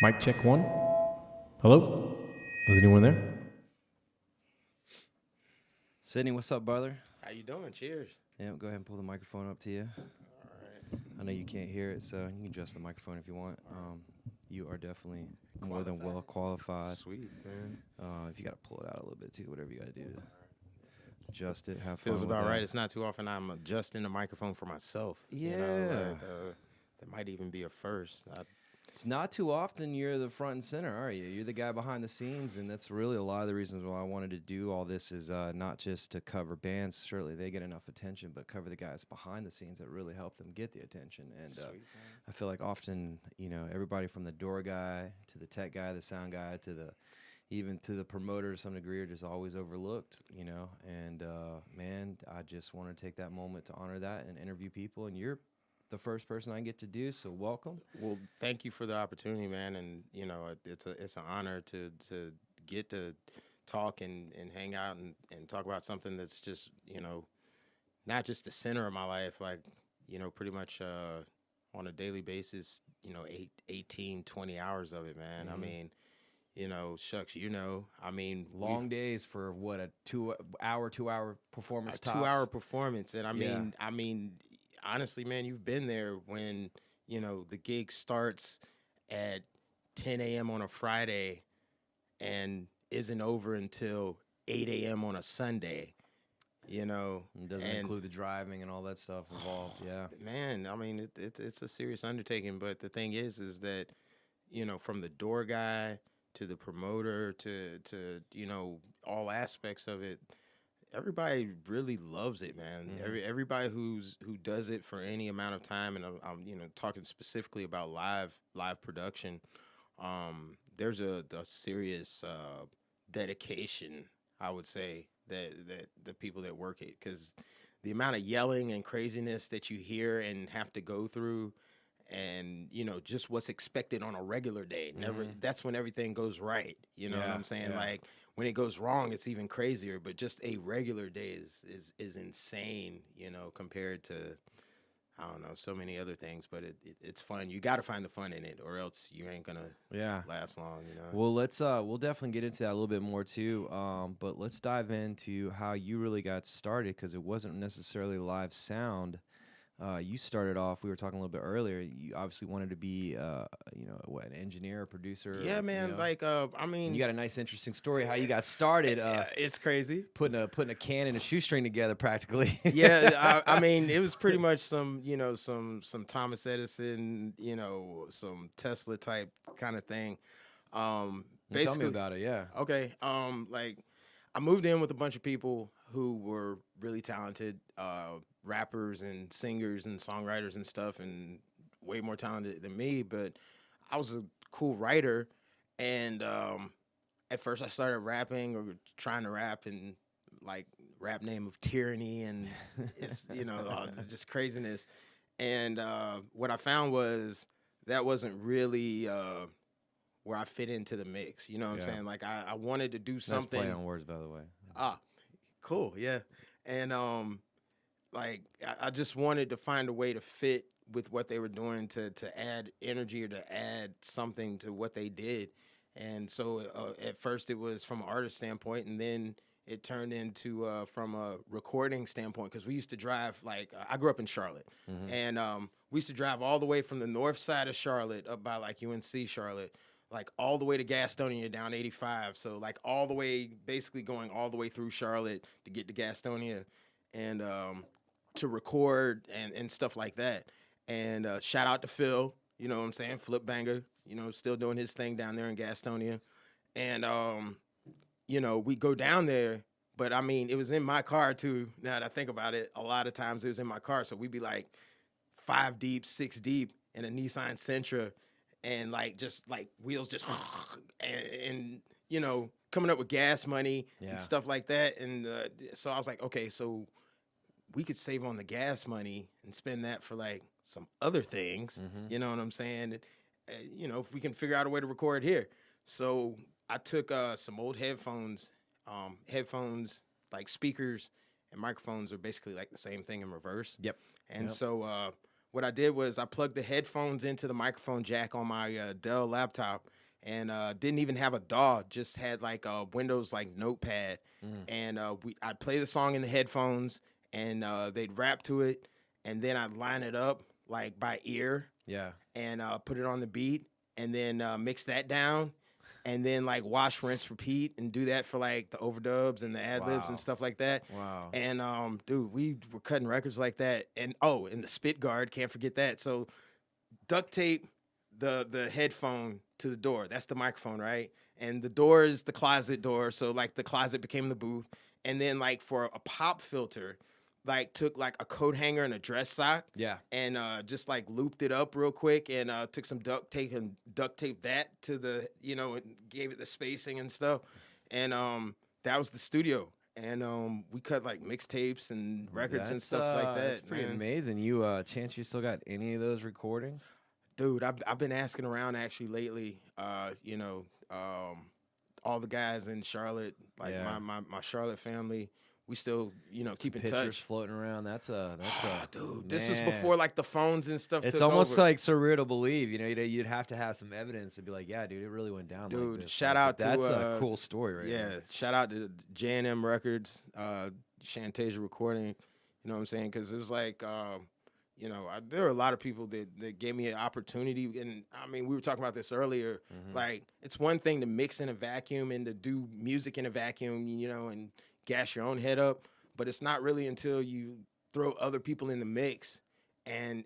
Mic check one. Hello? Was anyone there? Sidney, what's up, brother? How you doing? Cheers. Yeah, go ahead and pull the microphone up to you. All right. I know you can't hear it, so you can adjust the microphone if you want. You are definitely more than well qualified. Sweet, man. If you got to pull it out a little bit too, whatever you got to do to adjust it, have fun. Feels with about that. right. It's not too often I'm adjusting the microphone for myself. Yeah. You know, that might even be a first. It's not too often you're the front and center, are you? You're the guy behind the scenes, and that's really a lot of the reasons why I wanted to do all this is not just to cover bands. Certainly they get enough attention, but cover the guys behind the scenes that really help them get the attention. And Sweet, I feel like often, everybody from the door guy to the tech guy, the sound guy, even to the promoter to some degree are just always overlooked, And, man, I just want to take that moment to honor that and interview people, and you're the first person I get to do, so welcome. Well, thank you for the opportunity, man. And it's an honor to get to talk and hang out and talk about something that's just not just the center of my life, like pretty much on a daily basis, 18-20 hours of it, man. Mm-hmm. I mean, shucks, I mean, Long days for what, a 2 hour performance. A 2 hour performance, and I mean, honestly, man, you've been there when the gig starts at 10 a.m. on a Friday and isn't over until 8 a.m. on a Sunday. It doesn't include the driving and all that stuff involved. Yeah, man. I mean, it's a serious undertaking. But the thing is that from the door guy to the promoter to all aspects of it, everybody really loves it, man. Mm-hmm. Everybody who does it for any amount of time, and I'm talking specifically about live production. There's a serious dedication, I would say, that the people that work it, because the amount of yelling and craziness that you hear and have to go through, and just what's expected on a regular day. That's when everything goes right. You know what I'm saying? Yeah. Like when it goes wrong, it's even crazier. But just a regular day is insane. Compared to so many other things. But it's fun. You got to find the fun in it, or else you ain't gonna last long. Well, let's we'll definitely get into that a little bit more too. But let's dive into how you really got started, because it wasn't necessarily live sound. You started off, we were talking a little bit earlier, you obviously wanted to be, an engineer or producer. Yeah, man. I mean, you got a nice, interesting story how you got started. it's crazy. Putting a can and a shoestring together, practically. Yeah, I mean, it was pretty much some Thomas Edison, some Tesla type kind of thing. Basically, tell me about it. Yeah. Okay. I moved in with a bunch of people who were really talented, rappers and singers and songwriters and stuff, and way more talented than me. But I was a cool writer, and at first I started rapping or trying to rap, and like rap name of Tyranny, and it's just craziness. And what I found was that wasn't really where I fit into the mix. You know what I'm saying? Like I wanted to do something. Nice play on words, by the way. Ah, cool, yeah. And I just wanted to find a way to fit with what they were doing, to add energy or to add something to what they did. And so at first it was from an artist standpoint, and then it turned into from a recording standpoint, because we used to drive, I grew up in Charlotte, and we used to drive all the way from the north side of Charlotte up by UNC Charlotte, all the way to Gastonia down 85. So all the way, basically going all the way through Charlotte to get to Gastonia, and to record and stuff like that. And shout out to Phil, you know what I'm saying? Flip Banger, still doing his thing down there in Gastonia. And, we go down there, but I mean, it was in my car too. Now that I think about it, a lot of times it was in my car. So we'd be 5 deep, 6 deep in a Nissan Sentra, and just wheels just and coming up with gas money and stuff like that. And so I was like, okay, so we could save on the gas money and spend that for some other things. You know what I'm saying? If we can figure out a way to record here. So I took some old headphones, speakers and microphones are basically the same thing in reverse. Yep. And so what I did was I plugged the headphones into the microphone jack on my Dell laptop, and didn't even have a DAW, just had like a Windows like notepad, and I'd play the song in the headphones, and they'd rap to it, and then I'd line it up like by ear, Yeah. and put it on the beat, and then mix that down, and then like wash, rinse, repeat, and do that for like the overdubs and the ad libs Wow. and stuff like that. Wow. And dude, we were cutting records like that, and and the spit guard, can't forget that. So duct tape the headphone to the door. That's the microphone, right? And the door is the closet door, so like the closet became the booth. And then like for a pop filter, like took like a coat hanger and a dress sock, Yeah. and just like looped it up real quick, and took some duct tape and duct taped that to the, and gave it the spacing and stuff. And that was the studio. And we cut like mixtapes and records and stuff like that. That's pretty amazing. You Chance, you still got any of those recordings? Dude, I've been asking around actually lately. All the guys in Charlotte, like my Charlotte family, we still keep in Pictures touch. floating around. That's a Dude, this was man. before like the phones and stuff. It's took almost over. like surreal to believe. You'd have to have some evidence to be like, yeah, dude, it really went down. Dude, like this. shout Like, out but to, that's a cool story, right? Yeah, there. shout out to J&M Records, Shantasia Recording. You know what I'm saying? Because it was like, there were a lot of people that gave me an opportunity. And I mean, we were talking about this earlier. Like, it's one thing to mix in a vacuum and to do music in a vacuum, and gas your own head up. But it's not really until you throw other people in the mix and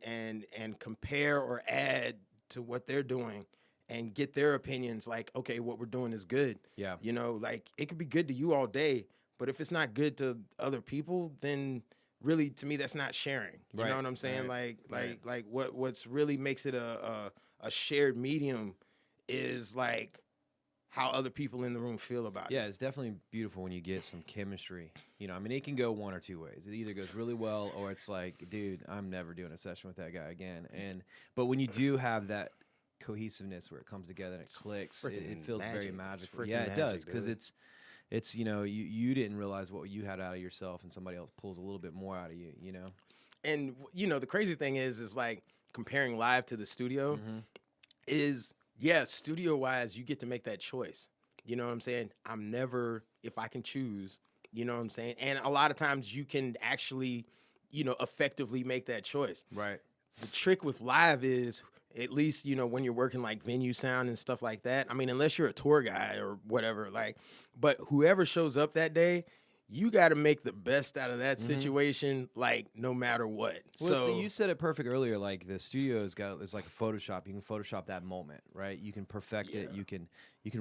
compare or add to what they're doing and get their opinions. Like, okay, what we're doing is good. Yeah. Like it could be good to you all day, but if it's not good to other people, then really to me that's not sharing. You know what I'm saying? Right. Like what's really makes it a shared medium is like how other people in the room feel about it. Yeah, it's definitely beautiful when you get some chemistry. I mean, it can go one or two ways. It either goes really well, or it's like, dude, I'm never doing a session with that guy again. But when you do have that cohesiveness where it comes together and it clicks, it feels very magical. Yeah, it does, because it's you didn't realize what you had out of yourself, and somebody else pulls a little bit more out of you. And the crazy thing is like comparing live to the studio is. Yeah, studio-wise, you get to make that choice. You know what I'm saying? I'm never, if I can choose, you know what I'm saying? And a lot of times you can actually, effectively make that choice. Right. The trick with live is, at least, when you're working like venue sound and stuff like that, I mean, unless you're a tour guy or whatever, but whoever shows up that day, you got to make the best out of that situation, like no matter what. Well, so you said it perfect earlier. Like the studio is like a Photoshop. You can Photoshop that moment, right? You can perfect it. You can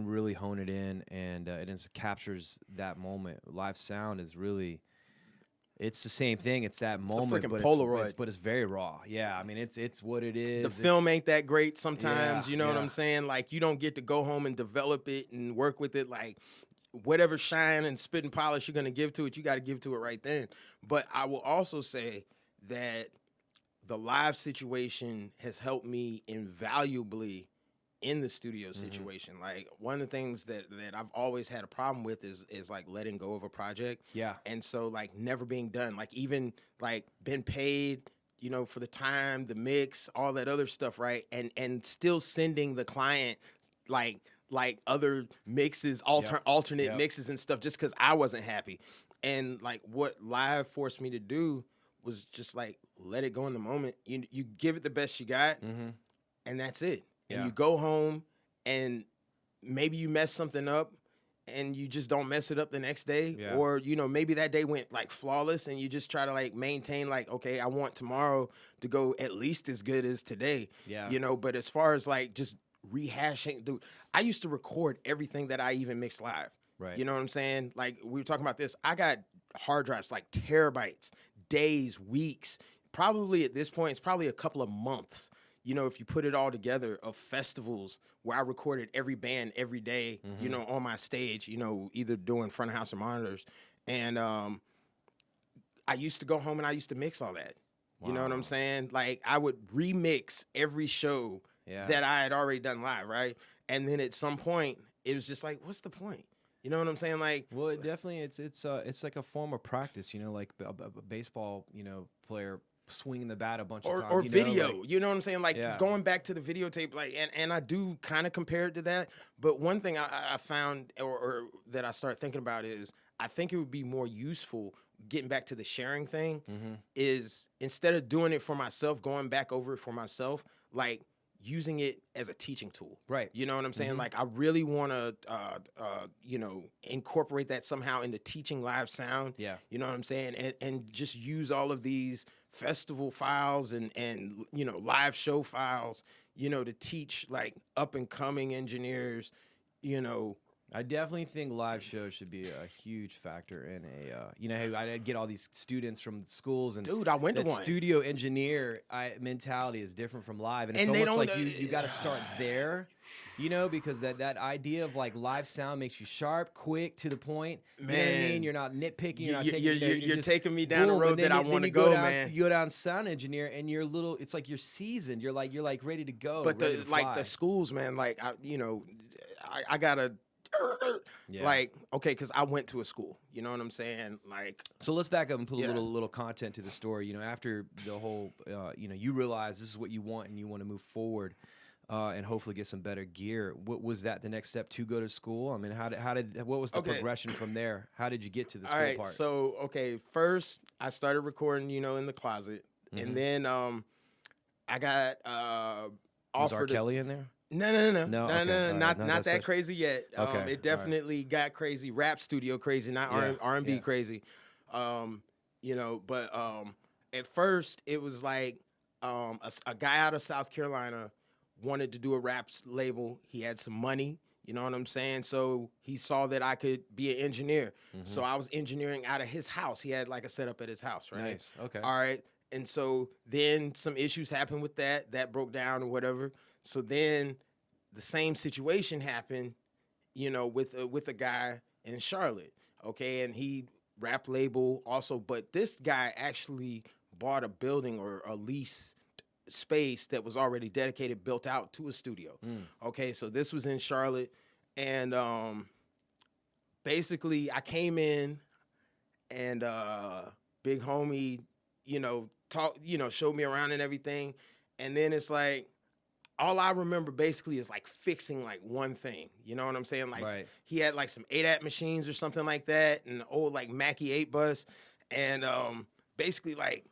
really hone it in, and it just captures that moment. Live sound is really, it's the same thing. It's that moment, freaking but Polaroid. but it's very raw. Yeah, I mean, it's what it is. The film ain't that great sometimes. Yeah, You know what I'm saying? Like you don't get to go home and develop it and work with it like. Whatever shine and spit and polish you're going to give to it, you got to give to it right then. But I will also say that the live situation has helped me invaluably in the studio situation. Like one of the things that I've always had a problem with is like letting go of a project. Yeah. And so like never being done, like even like been paid, for the time, the mix, all that other stuff. Right. And still sending the client like other mixes, alternate mixes and stuff, just because I wasn't happy. And like what live forced me to do was just like let it go in the moment. You give it the best you got, and that's it. And you go home, and maybe you mess something up, and you just don't mess it up the next day. Yeah. Or maybe that day went like flawless, and you just try to like maintain like, okay, I want tomorrow to go at least as good as today. Yeah. But as far as like just rehashing, dude, I used to record everything that I even mixed live. Right. You know what I'm saying? Like we were talking about this. I got hard drives, like terabytes, days, weeks. Probably at this point, it's probably a couple of months. If you put it all together, of festivals where I recorded every band every day, on my stage, either doing front of house or monitors. And I used to go home and I used to mix all that. Wow. You know what I'm saying? Like I would remix every show that I had already done live, right? And then at some point, it was just like, what's the point? You know what I'm saying? Like, well, it definitely it's like a form of practice. Like a baseball, player swinging the bat a bunch of times. Or you know, video, like, you know what I'm saying? Like Yeah. going back to the videotape, like, and I do kind of compare it to that. But one thing I found or that I start thinking about is I think it would be more useful getting back to the sharing thing is instead of doing it for myself, going back over it for myself, like using it as a teaching tool. Right. You know what I'm saying? Like I really want to, you know, incorporate that somehow into teaching live sound. Yeah. You know what I'm saying? And just use all of these festival files and you know, live show files, you know, to teach like up and coming engineers, you know. I definitely think live shows should be a huge factor in a, you know, I'd get all these students from schools and Dude, I went to that one. studio engineer mentality is different from live. And it's And they almost don't, like you got to start there, you know, because that idea of like live sound makes you sharp, quick, to the point. You know what I mean? Man. You're not nitpicking. You're not You- taking, you're- you know, you're just taking me down the boom, road and then that I you- then wanna you go, down, man. You go down sound engineer and you're it's like you're seasoned. You're like ready to go. But ready the to like fly. the schools, man, like you know, I gotta Yeah. like okay, because I went to a school. You know what I'm saying? Like So let's back up and put Yeah. a little content to the story. You know, after the whole, you know, you realize this is what you want and you want to move forward and hopefully get some better gear. What was that the next step to go to school? I mean, what was the Okay. progression from there? How did you get to the all school right, part? so okay, first I started recording, you know, in the closet, and then I got was R. offered. Kelly in there? No, Okay. All not right. No, not that's that such- crazy yet. Okay, all right. It definitely got crazy, rap studio crazy, not Yeah, R&B yeah. crazy. You know, but at first it was like a guy out of South Carolina wanted to do a rap label. He had some money, you know what I'm saying? So he saw that I could be an engineer. So I was engineering out of his house. He had like a setup at his house, right? Nice. Okay. All right. And so then some issues happened with that. That broke down or whatever. So then the same situation happened, you know, with a guy in Charlotte. Okay. And he rap label also, but this guy actually bought a building or a lease space that was already dedicated, built out to a studio. Okay. So this was in Charlotte. And basically I came in and big homie, you know, showed me around and everything. And then it's like, all I remember basically is like fixing like one thing. You know what I'm saying? Like Right. he had like some 8-at machines or something like that, and an old like Mackie 8 bus, and basically like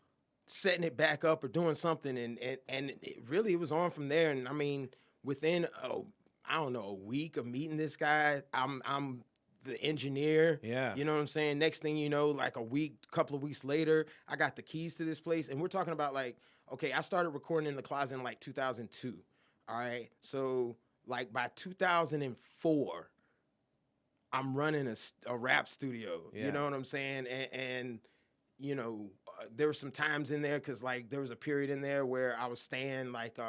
setting it back up or doing something, and it was on from there. And I mean, within I don't know, a week of meeting this guy, I'm the engineer. Yeah. You know what I'm saying? Next thing you know, like couple of weeks later, I got the keys to this place. And we're talking about like, okay, I started recording in the closet in like 2002. All right. So like by 2004, I'm running a rap studio. Yeah. You know what I'm saying? And you know, there were some times in there because like there was a period in there where I was staying like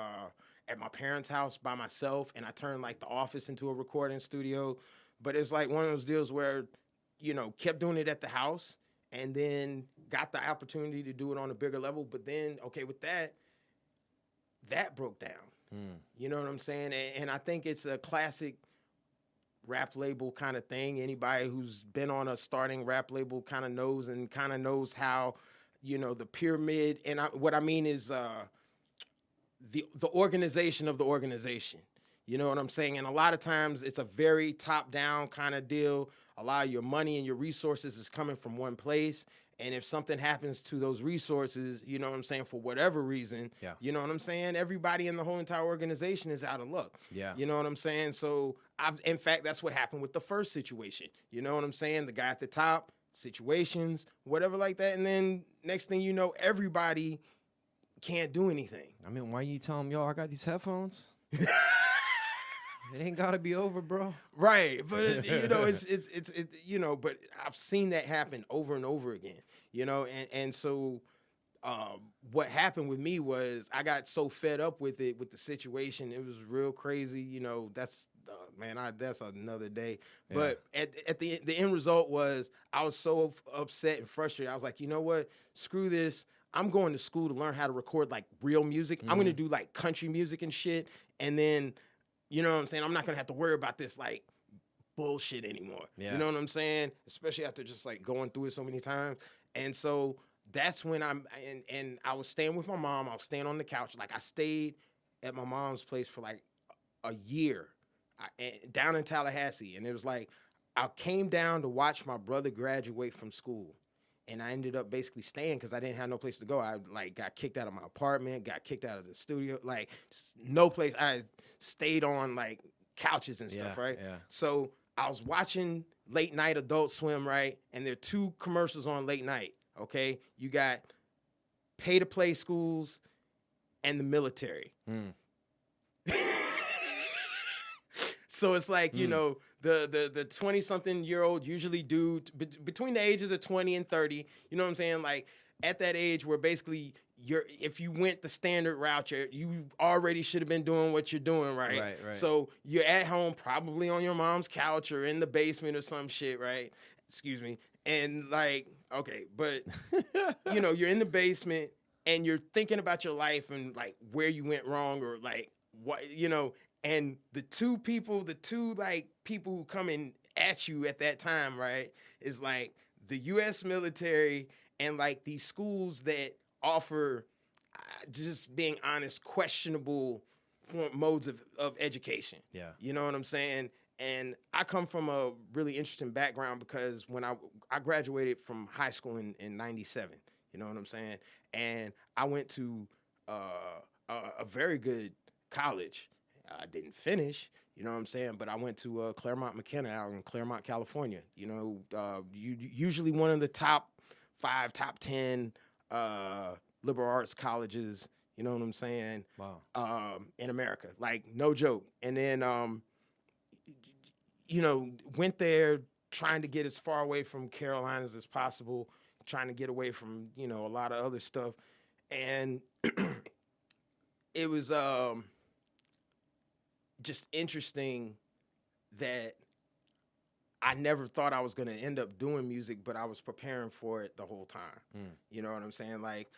at my parents' house by myself, and I turned like the office into a recording studio. But it's like one of those deals where, you know, kept doing it at the house and then got the opportunity to do it on a bigger level. But then, okay, with that broke down. You know what I'm saying? And I think it's a classic rap label kind of thing. Anybody who's been on a starting rap label kind of knows how, you know, the pyramid. And what I mean is the organization of the organization. You know what I'm saying? And a lot of times it's a very top-down kind of deal. A lot of your money and your resources is coming from one place. And if something happens to those resources, you know what I'm saying, for whatever reason, Yeah. you know what I'm saying? Everybody in the whole entire organization is out of luck. Yeah. You know what I'm saying? So in fact, that's what happened with the first situation. You know what I'm saying? The guy at the top, situations, whatever like that. And then next thing you know, everybody can't do anything. I mean, why you tell them, yo, I got these headphones? It ain't gotta be over, bro. Right, but you know, it's you know, but I've seen that happen over and over again, you know, and so what happened with me was I got so fed up with the situation. It was real crazy, you know. That's that's another day. Yeah. But at the end result was I was so upset and frustrated. I was like, you know what? Screw this. I'm going to school to learn how to record like real music. I'm gonna do like country music and shit, and then. You know what I'm saying? I'm not going to have to worry about this, like, bullshit anymore. Yeah. You know what I'm saying? Especially after just, like, going through it so many times. And so that's when and I was staying with my mom. I was staying on the couch. Like I stayed at my mom's place for like a year down in Tallahassee. And it was like, I came down to watch my brother graduate from school. And I ended up basically staying because I didn't have no place to go. I like got kicked out of my apartment, got kicked out of the studio, like no place. I stayed on like couches and stuff, right? Yeah. So I was watching late night Adult Swim, right? And there are two commercials on late night, okay? You got pay to play schools and the military. So it's like, you know, the 20-something-year-old usually do between the ages of 20 and 30, you know what I'm saying? Like at that age where basically if you went the standard route, you already should have been doing what you're doing, right? Right. So you're at home, probably on your mom's couch or in the basement or some shit, right? Excuse me. And like, okay, but you know, you're in the basement and you're thinking about your life and like where you went wrong or like what, you know. And the two like people who come in at you at that time, right, is like the U.S. military and like these schools that offer, just being honest, questionable modes of education. Yeah. You know what I'm saying? And I come from a really interesting background because when I graduated from high school in 97, you know what I'm saying? And I went to a very good college. I didn't finish, you know what I'm saying? But I went to Claremont McKenna out in Claremont, California. You know, usually one of the top 5, top 10 liberal arts colleges, you know what I'm saying? Wow. In America, like no joke. And then, you know, went there trying to get as far away from Carolinas as possible, trying to get away from, you know, a lot of other stuff. And it was just interesting that I never thought I was going to end up doing music, but I was preparing for it the whole time. You know what I'm saying? Like,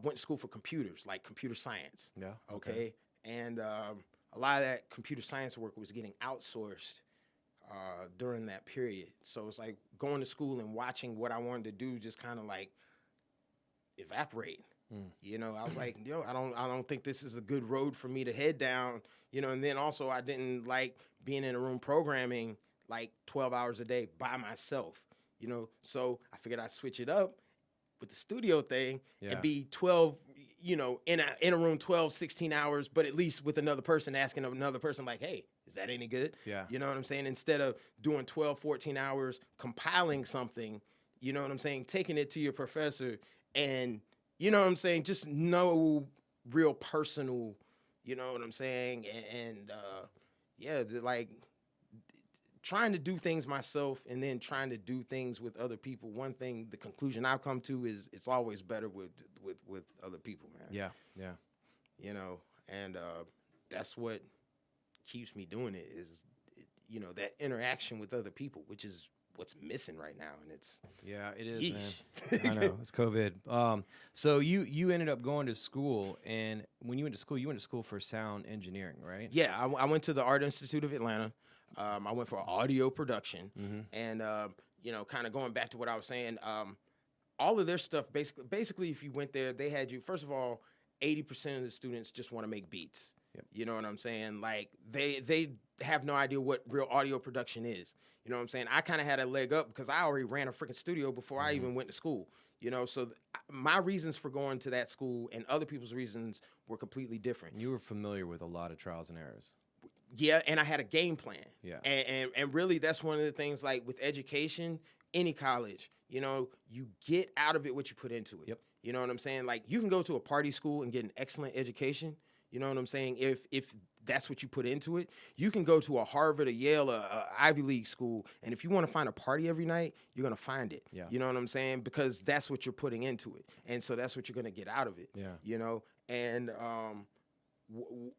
went to school for computers, like computer science. Yeah. Okay. And a lot of that computer science work was getting outsourced during that period. So it's like going to school and watching what I wanted to do just kind of like evaporate. You know, I was like, yo, I don't think this is a good road for me to head down, you know, and then also I didn't like being in a room programming like 12 hours a day by myself, you know, so I figured I'd switch it up with the studio thing and be 12, you know, in a room 12, 16 hours, but at least with another person asking another person like, hey, is that any good? Yeah. You know what I'm saying? Instead of doing 12, 14 hours, compiling something, you know what I'm saying? Taking it to your professor and, you know what I'm saying? Just no real personal, you know what I'm saying? And like trying to do things myself and then trying to do things with other people. One thing, the conclusion I've come to is it's always better with other people, man. Yeah. You know, and that's what keeps me doing it is, you know, that interaction with other people, which is what's missing right now, and it's it is, yeesh. man. I know it's COVID. So you ended up going to school, and when you went to school for sound engineering, right? Yeah, I went to the Art Institute of Atlanta. I went for audio production, and you know, kind of going back to what I was saying, all of their stuff basically, if you went there, they had you. First of all, 80% of the students just want to make beats. Yep. You know what I'm saying? Like they have no idea what real audio production is. You know what I'm saying? I kind of had a leg up because I already ran a freaking studio before I even went to school. You know, so my reasons for going to that school and other people's reasons were completely different. You were familiar with a lot of trials and errors. Yeah, and I had a game plan. Yeah. And really that's one of the things, like with education, any college, you know, you get out of it what you put into it. Yep. You know what I'm saying? Like you can go to a party school and get an excellent education. You know what I'm saying? If that's what you put into it, you can go to a Harvard, a Yale, a Ivy League school, and if you want to find a party every night, you're gonna find it. Yeah. You know what I'm saying? Because that's what you're putting into it, and so that's what you're gonna get out of it. Yeah. You know, and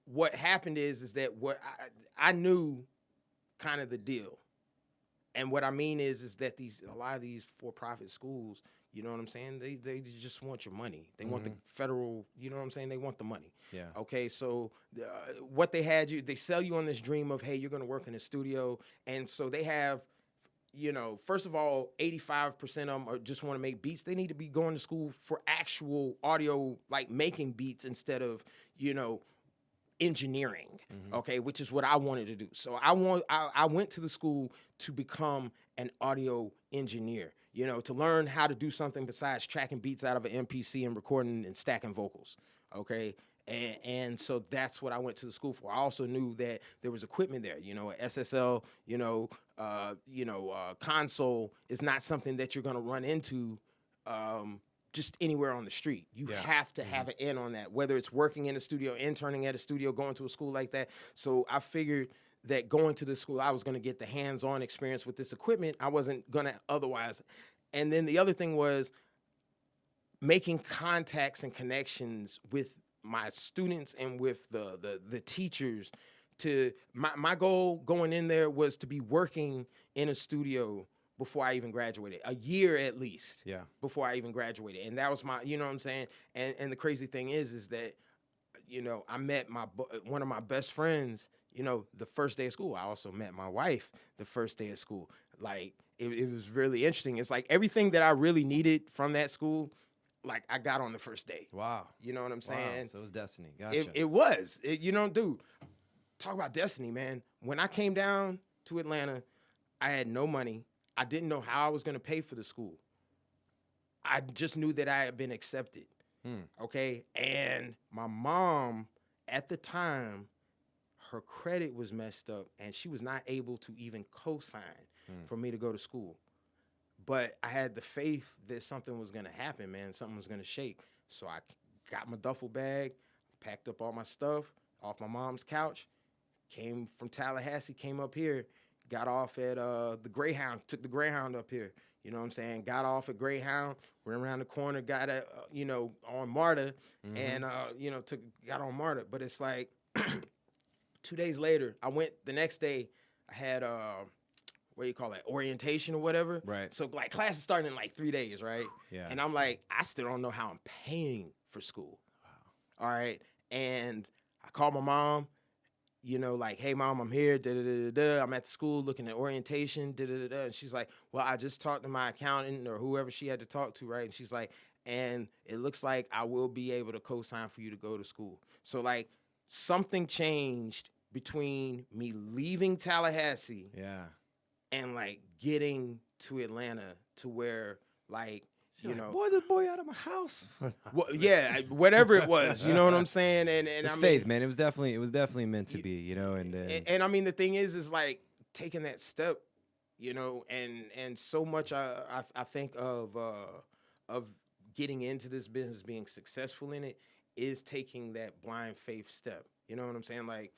what happened is that what I knew kind of the deal, and what I mean is that a lot of these for-profit schools, you know what I'm saying? They just want your money. They want the federal, you know what I'm saying? They want the money. Yeah. Okay, so what they sell you on this dream of, hey, you're going to work in a studio. And so they have you know, first of all, 85% of them just want to make beats. They need to be going to school for actual audio, like making beats instead of, you know, engineering. Okay, which is what I wanted to do. So I went to the school to become an audio engineer. You know, to learn how to do something besides tracking beats out of an MPC and recording and stacking vocals. Okay. And so that's what I went to the school for. I also knew that there was equipment there, you know, SSL, console is not something that you're going to run into just anywhere on the street. You have to have an in on that, whether it's working in a studio, interning at a studio, going to a school like that. So I figured that going to the school, I was going to get the hands-on experience with this equipment. I wasn't going to otherwise. And then the other thing was making contacts and connections with my students and with the teachers. To my goal going in there was to be working in a studio before I even graduated, a year at least. Before I even graduated, and that was my, you know what I'm saying. And the crazy thing is that, you know, I met one of my best friends, you know, the first day of school. I also met my wife the first day of school. Like it was really interesting. It's like everything that I really needed from that school, like I got on the first day. Wow. You know what I'm saying? Wow. So it was destiny. Gotcha. It was. You know, dude, talk about destiny, man. When I came down to Atlanta, I had no money. I didn't know how I was going to pay for the school. I just knew that I had been accepted. Okay. And my mom at the time, her credit was messed up and she was not able to even co-sign for me to go to school. But I had the faith that something was going to happen, man. Something was going to shake. So I got my duffel bag, packed up all my stuff off my mom's couch, came from Tallahassee, came up here, got off at the Greyhound, took the Greyhound up here. You know what I'm saying? Got off at Greyhound, went around the corner, got at, on MARTA, and, got on MARTA. But it's like 2 days later, I went the next day, I had, orientation or whatever. Right. So, like, class is starting in, like, 3 days, right? Yeah. And I'm like, I still don't know how I'm paying for school. Wow. All right? And I called my mom, you know, like, hey, Mom, I'm here, da-da-da-da-da. I'm at the school looking at orientation, da-da-da-da. And she's like, well, I just talked to my accountant or whoever she had to talk to, right? And she's like, and it looks like I will be able to co-sign for you to go to school. So, like, something changed between me leaving Tallahassee and, like, getting to Atlanta to where, like, boy, this boy out of my house. Well, yeah, whatever it was, you know what I'm saying? And it's I mean, faith, man. It was definitely meant to be, you know. And I mean, the thing is like taking that step, you know, and so much I think of getting into this business, being successful in it, is taking that blind faith step. You know what I'm saying? Like,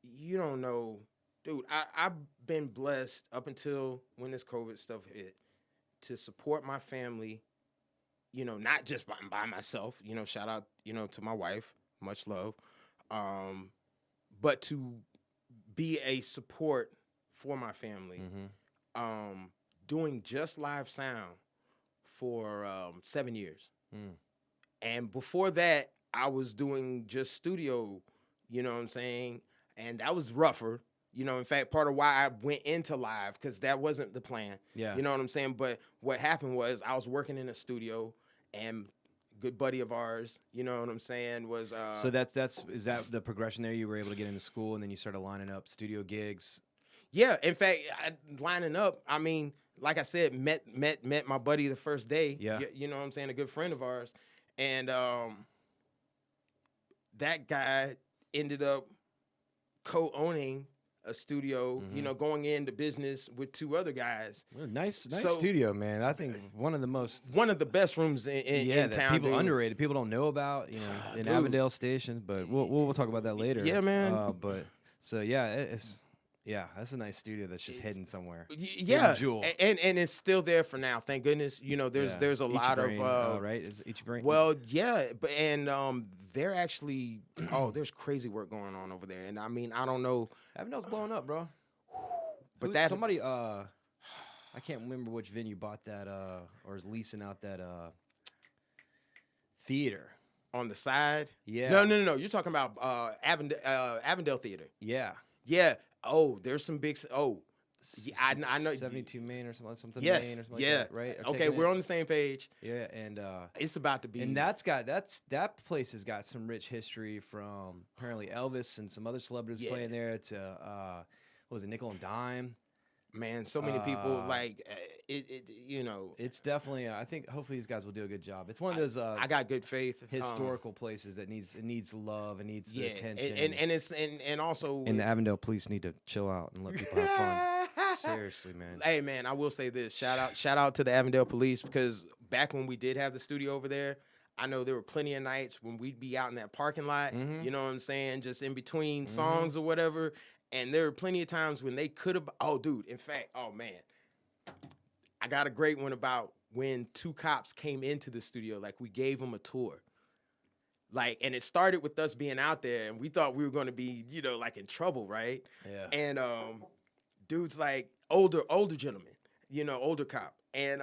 you don't know, dude. I've been blessed up until when this COVID stuff hit, to support my family, you know, not just by myself, you know, shout out, you know, to my wife, much love, but to be a support for my family, doing just live sound for 7 years. And before that, I was doing just studio, you know what I'm saying? And that was rougher. You know, in fact, part of why I went into live, because that wasn't the plan. Yeah. You know what I'm saying? But what happened was I was working in a studio, and a good buddy of ours, you know what I'm saying, was... So is that the progression there? You were able to get into school, and then you started lining up studio gigs? Yeah. In fact, lining up, I mean, like I said, met my buddy the first day. Yeah. You know what I'm saying? A good friend of ours. And that guy ended up co-owning a studio, you know, going into business with two other guys. Well, nice studio, man. I think one of the best rooms in town. People underrated. People don't know about, you know, in Avondale Station, but we'll talk about that later. Yeah, man. That's a nice studio that's just hidden somewhere. Yeah, jewel. And it's still there for now. Thank goodness. You know, there's a lot of right. Is each brain? Well, yeah, but they're actually there's crazy work going on over there, and I mean, I don't know. Avondale's blowing up, bro. But that somebody I can't remember which venue bought that or is leasing out that theater on the side. Yeah. No. You're talking about Avondale Theater. Yeah. Yeah. Oh, there's some big. Oh, Yeah, I know. 72 Main or something. Yes, Main or something yeah. like that, right? Or Okay, taking we're it. on the same page. Yeah, and It's about to be. and that place has got some rich history from apparently Elvis and some other celebrities Yeah. playing there to what was it, Nickel and Dime. Man, so many people like it. You know, It's definitely. I think hopefully these guys will do a good job. It's one of those I got good faith. historical places that needs love and needs the Yeah, attention. and it's and also And the Avondale police need to chill out and let people have fun. Seriously, man. Hey man, I will say this. Shout out to the Avondale police, because back when we did have the studio over there, I know there were plenty of nights when we'd be out in that parking lot, you know what I'm saying, just in between songs or whatever. And there were plenty of times when they could have, oh dude, in fact, oh man, I got a great one about when two cops came into the studio, like we gave them a tour. Like, and it started with us being out there, and we thought we were going to be, you know, like in trouble, right? Yeah. And dude's like older gentleman, you know, older cop. And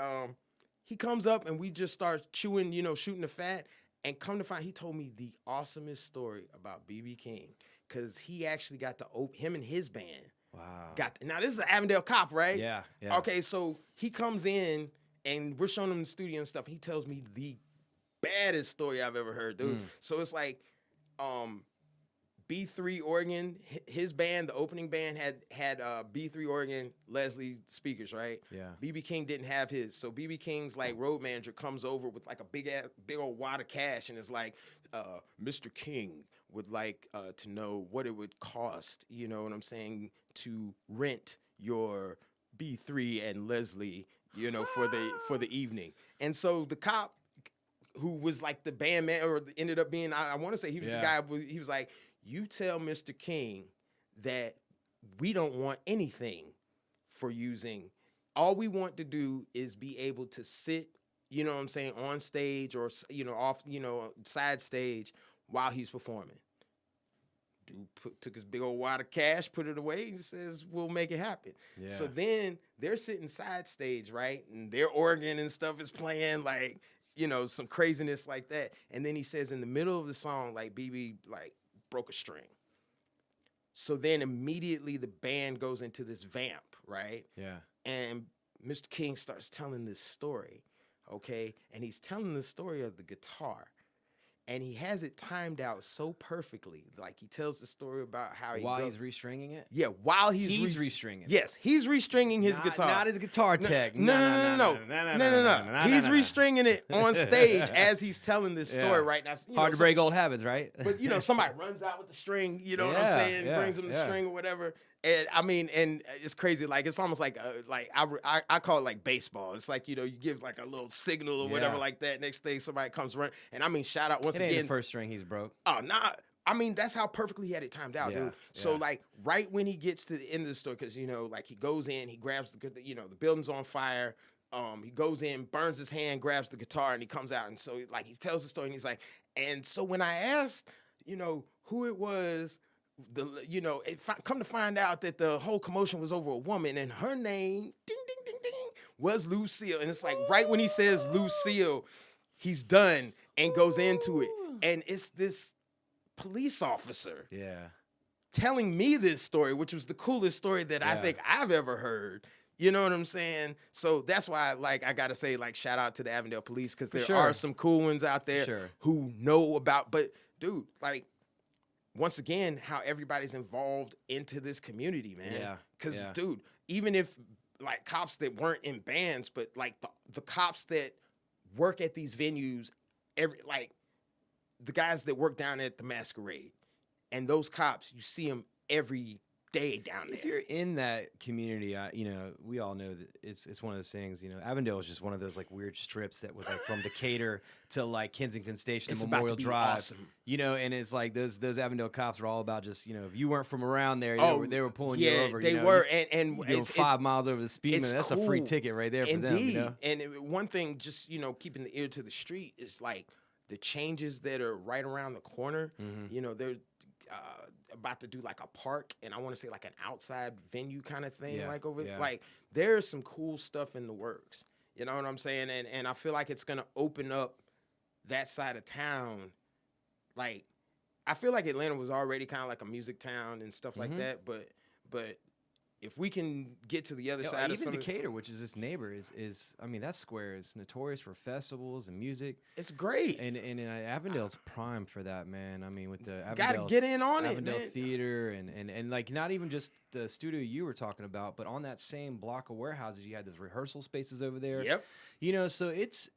he comes up and we just start chewing, you know, shooting the fat. And come to find, he told me the awesomest story about BB King, because he actually got to him and his band. Wow. Now this is an Avondale cop, right? Yeah. Yeah. Okay, so he comes in and we're showing him the studio and stuff. He tells me the baddest story I've ever heard, dude. So it's like B3 Oregon, his band, the opening band had B3 Oregon Leslie speakers, right? Yeah. BB King didn't have his. So BB King's like road manager comes over with like a big old wad of cash and is like, Mr. King would like to know what it would cost, you know what I'm saying, to rent your B3 and Leslie, you know, for the evening. And so the cop, who was like the band man, or ended up being, I want to say he was the guy, he was like, you tell Mr. King that we don't want anything for using. All we want to do is be able to sit, you know what I'm saying, on stage or, you know, off, you know, side stage while he's performing. Dude took his big old wad of cash, put it away, and says, we'll make it happen. Yeah. So then they're sitting side stage, right? And their organ and stuff is playing, like, you know, some craziness like that. And then he says in the middle of the song, like, BB, like, broke a string. So then immediately the band goes into this vamp, right? Yeah. And Mr. King starts telling this story, okay? And he's telling the story of the guitar. And he has it timed out so perfectly. Like, he tells the story about how While he's restringing it? Yeah, while he's restringing it. Yes, he's restringing his guitar. Not his guitar tech. No. He's restringing it on stage as he's telling this story right now. Hard to break old habits, right? But, you know, somebody runs out with the string, you know what I'm saying, brings him the string or whatever. And I mean, and it's crazy. Like, it's almost like I call it like baseball. It's like, you know, you give like a little signal or whatever like that. Next day, somebody comes running. And I mean, shout out once it ain't again. The first string he's broke. Oh, nah. I mean, that's how perfectly he had it timed out, dude. So, like, right when he gets to the end of the story, because, you know, like, he goes in, he grabs the, you know, the building's on fire. He goes in, burns his hand, grabs the guitar, and he comes out. And so, like, he tells the story, and he's like, and so when I asked, you know, who it was, you know, come to find out that the whole commotion was over a woman, and her name, ding, ding, ding, ding, was Lucille. And it's like, right when he says Lucille, he's done and goes into it. And it's this police officer telling me this story, which was the coolest story that I think I've ever heard. You know what I'm saying? So that's why, like, I got to say, like, shout out to the Avondale police, because there are some cool ones out there who know about, but dude, like, once again, how everybody's involved into this community, man. Yeah. Because, dude, even if, like, cops that weren't in bands, but, like, the cops that work at these venues, like, the guys that work down at the Masquerade, and those cops, you see them every day down there. If you're in that community, you know, we all know that it's one of those things. You know, Avondale is just one of those like weird strips that was like from Decatur to like Kensington Station, it's Memorial Drive. Awesome. You know, and it's like those Avondale cops were all about just, you know, if you weren't from around there, they were pulling you over. They you know? were, and it's 5 miles over the speed limit. That's cool. a free ticket right there for them. You know? And one thing, just, you know, keeping the ear to the street is like the changes that are right around the corner. You know, they're about to do like a park, and I want to say like an outside venue kind of thing, like over like there's some cool stuff in the works. You know what I'm saying? And I feel like it's gonna open up that side of town. Like, I feel like Atlanta was already kind of like a music town and stuff like that, but if if we can get to the other Yeah, side of even some Decatur, which is this neighbor, is I mean that square is notorious for festivals and music, it's great. and Avondale's prime for that, man. I mean with the Gotta Avondale get in on it, Avondale man. Theater and like not even just the studio you were talking about, but on that same block of warehouses, you had those rehearsal spaces over there. Yep. You know, so it's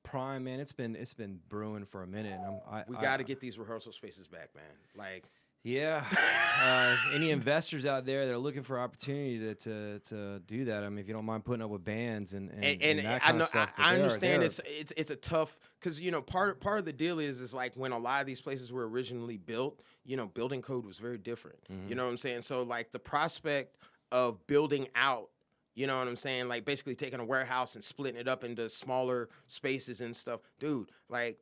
prime, man. It's been brewing for a minute. And We got to get these rehearsal spaces back, man. Like, yeah. Any investors out there that are looking for opportunity to do that? I mean, if you don't mind putting up with bands and that I kind know of stuff. I understand it's a tough, because you know part of the deal is like when a lot of these places were originally built, you know, building code was very different. You know what I'm saying? So like the prospect of building out, you know what I'm saying, like basically taking a warehouse and splitting it up into smaller spaces and stuff, dude. Like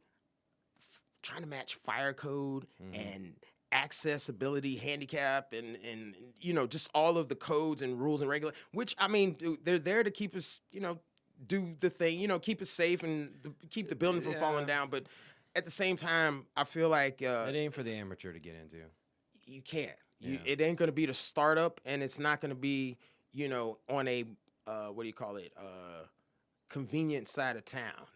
trying to match fire code and accessibility, handicap, and you know, just all of the codes and rules and regulations, which I mean, dude, they're there to keep us, you know, do the thing, you know, keep us safe and keep the building from falling down. But at the same time, I feel like it ain't for the amateur to get into. You can't. Yeah. It ain't going to be the startup, and it's not going to be, you know, on a what do you call it? Convenient side of town.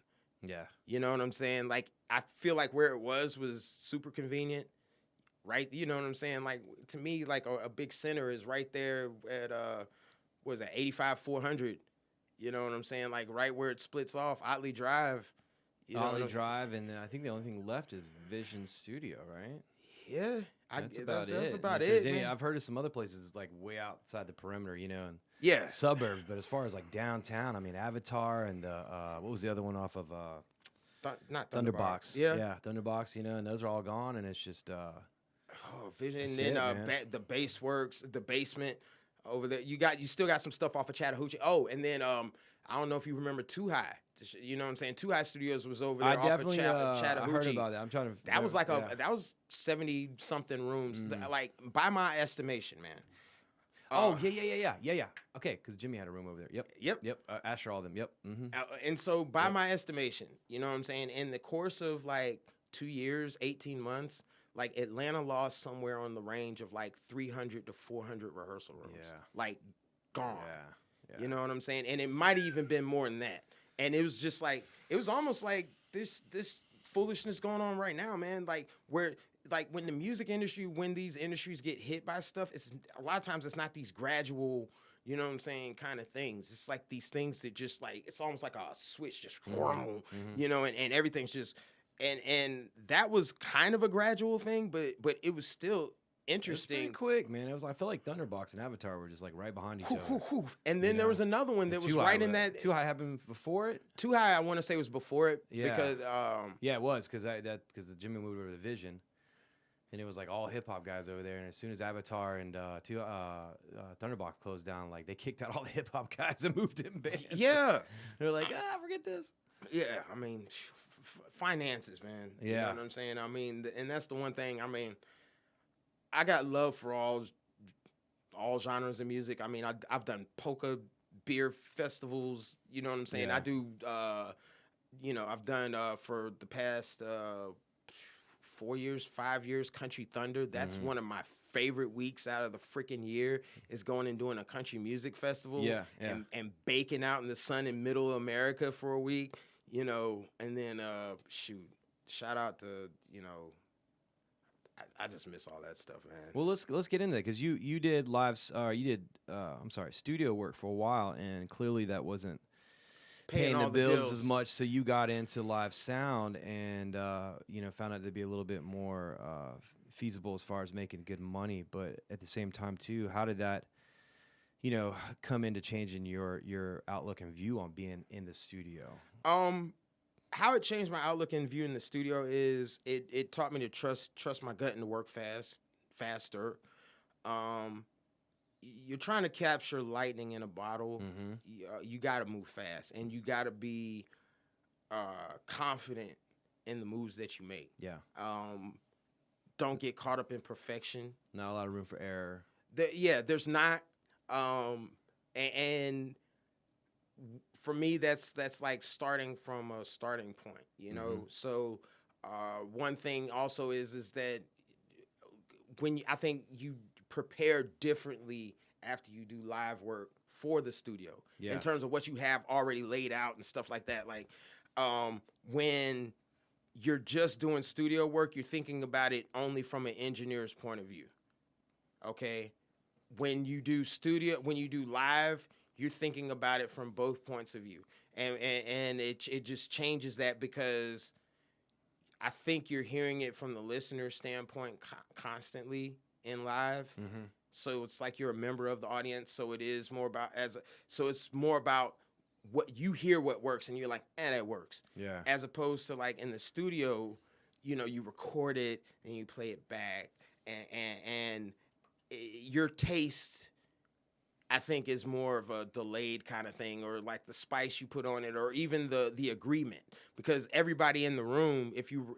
Yeah. You know what I'm saying? Like I feel like where it was super convenient. Right, you know what I'm saying? Like to me, like a big center is right there at what is that, 85 400? You know what I'm saying? Like right where it splits off, Otley Drive. You know Otley Drive, and then I think the only thing left is Vision Studio, right? Yeah, That's about it. That's about If it. there's Man. I've heard of some other places like way outside the perimeter, you know, and Yeah, suburbs. But as far as like downtown, I mean, Avatar and the what was the other one off of not Thunderbox? Yeah, Thunderbox. You know, and those are all gone, and it's just. Vision. That's And then it, the base works, the basement over there. You still got some stuff off of Chattahoochee. Oh, and then I don't know if you remember Too High. You know what I'm saying? Too High Studios was over there I off definitely of Chattahoochee. I heard about that. I'm trying to. That was like that was 70 something rooms. Like by my estimation, man. Yeah. Okay, because Jimmy had a room over there. Yep. Asher, all them. Yep. Mm-hmm. And so by my estimation, you know what I'm saying? In the course of like 2 years, 18 months, like Atlanta lost somewhere on the range of like 300 to 400 rehearsal rooms. Yeah. Like gone. Yeah. You know what I'm saying? And it might have even been more than that. And it was just like, it was almost like this foolishness going on right now, man. Like where, like when the music industry, when these industries get hit by stuff, it's a lot of times it's not these gradual, you know what I'm saying, kind of things. It's like these things that just like, it's almost like a switch, just, you know, and everything's just, and that was kind of a gradual thing, but it was still interesting. It was pretty quick, man. It was. I felt like Thunderbox and Avatar were just like right behind each other. And then there was another one that was right in that. Too High happened before it. Too High, I want to say was before it. Yeah. Because yeah, it was because Jimmy moved over to Vision, and it was like all hip hop guys over there. And as soon as Avatar and Thunderbox closed down, like they kicked out all the hip hop guys and moved in bands. Yeah. They're like, forget this. Yeah, I mean, finances, man. Yeah. You know what I'm saying? I mean, and that's the one thing. I mean, I got love for all genres of music. I mean, I've done polka beer festivals. You know what I'm saying? Yeah. I do. You know, I've done for the past 4 years, 5 years, Country Thunder. That's one of my favorite weeks out of the freaking year, is going and doing a country music festival. Yeah. And baking out in the sun in middle America for a week. You know, and then shout out to, you know, I just miss all that stuff, man. Well, let's get into that, because you did studio work for a while, and clearly that wasn't paying the bills as much. So you got into live sound, and you know, found out to be a little bit more feasible as far as making good money. But at the same time, too, how did that, you know, come into changing your outlook and view on being in the studio? How it changed my outlook and view in the studio is it taught me to trust my gut and to work faster. You're trying to capture lightning in a bottle. You got to move fast, and you got to be confident in the moves that you make. Yeah. Don't get caught up in perfection. Not a lot of room for error. There's not. And for me, that's like starting from a starting point, you know? So one thing also is that I think you prepare differently after you do live work for the studio Yeah. in terms of what you have already laid out and stuff like that. Like when you're just doing studio work, you're thinking about it only from an engineer's point of view. Okay? When you do live, you're thinking about it from both points of view. And it just changes that because I think you're hearing it from the listener's standpoint constantly in live. Mm-hmm. So it's like you're a member of the audience. So it is more about it's more about what you hear, what works, and you're like, that works. Yeah. As opposed to like in the studio, you record it and you play it back, and your taste, I think, is more of a delayed kind of thing, or like the spice you put on it, or even the agreement, because everybody in the room, if you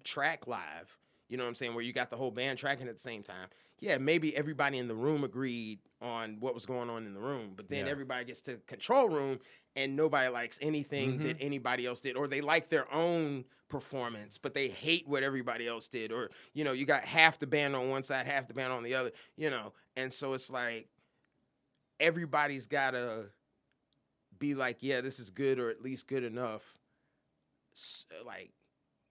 track live, you know what I'm saying, where you got the whole band tracking at the same time, yeah, maybe everybody in the room agreed on what was going on in the room, but then everybody gets to the control room and nobody likes anything that anybody else did, or they like their own performance, but they hate what everybody else did, or, you got half the band on one side, half the band on the other, and so it's like everybody's got to be like, yeah, this is good, or at least good enough, like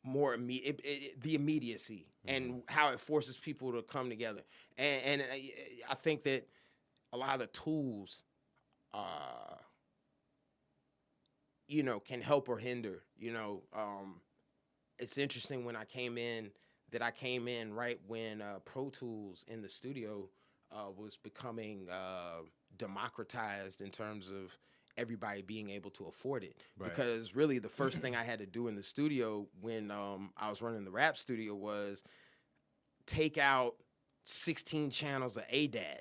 more the immediacy and how it forces people to come together. And I think that a lot of the tools, can help or hinder. It's interesting when I came in right when Pro Tools in the studio was becoming democratized in terms of everybody being able to afford it. Right. Because really the first thing I had to do in the studio when I was running the rap studio was take out 16 channels of ADAT,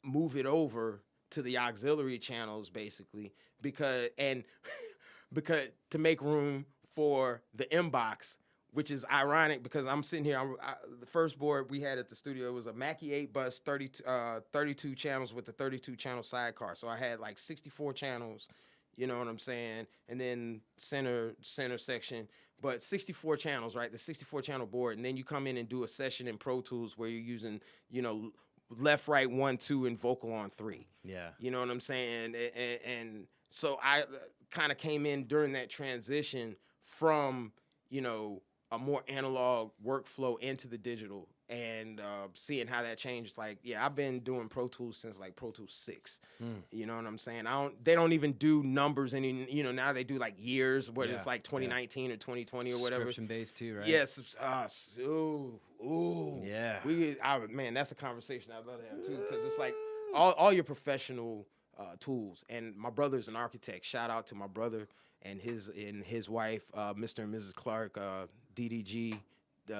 move it over to the auxiliary channels, basically, because to make room for the inbox, which is ironic because I'm sitting here. The first board we had at the studio was a Mackie 8 bus, 32 channels with the 32 channel sidecar. So I had like 64 channels, you know what I'm saying, and then center section, but 64 channels, right? The 64 channel board, and then you come in and do a session in Pro Tools where you're using, left, right, 1, 2, and vocal on 3. Yeah. You know what I'm saying? And so I kind of came in during that transition from, a more analog workflow into the digital, and seeing how that changed. Like, yeah, I've been doing Pro Tools since like Pro Tools 6. You know what I'm saying? They don't even do numbers any. Now they do like years, whether it's like 2019 or 2020 or whatever. Subscription based too, right? Yes. Yeah. Man, that's a conversation I'd love to have too, because it's like all your professional tools. And my brother's an architect. Shout out to my brother and his wife, Mr. and Mrs. Clark, DDG,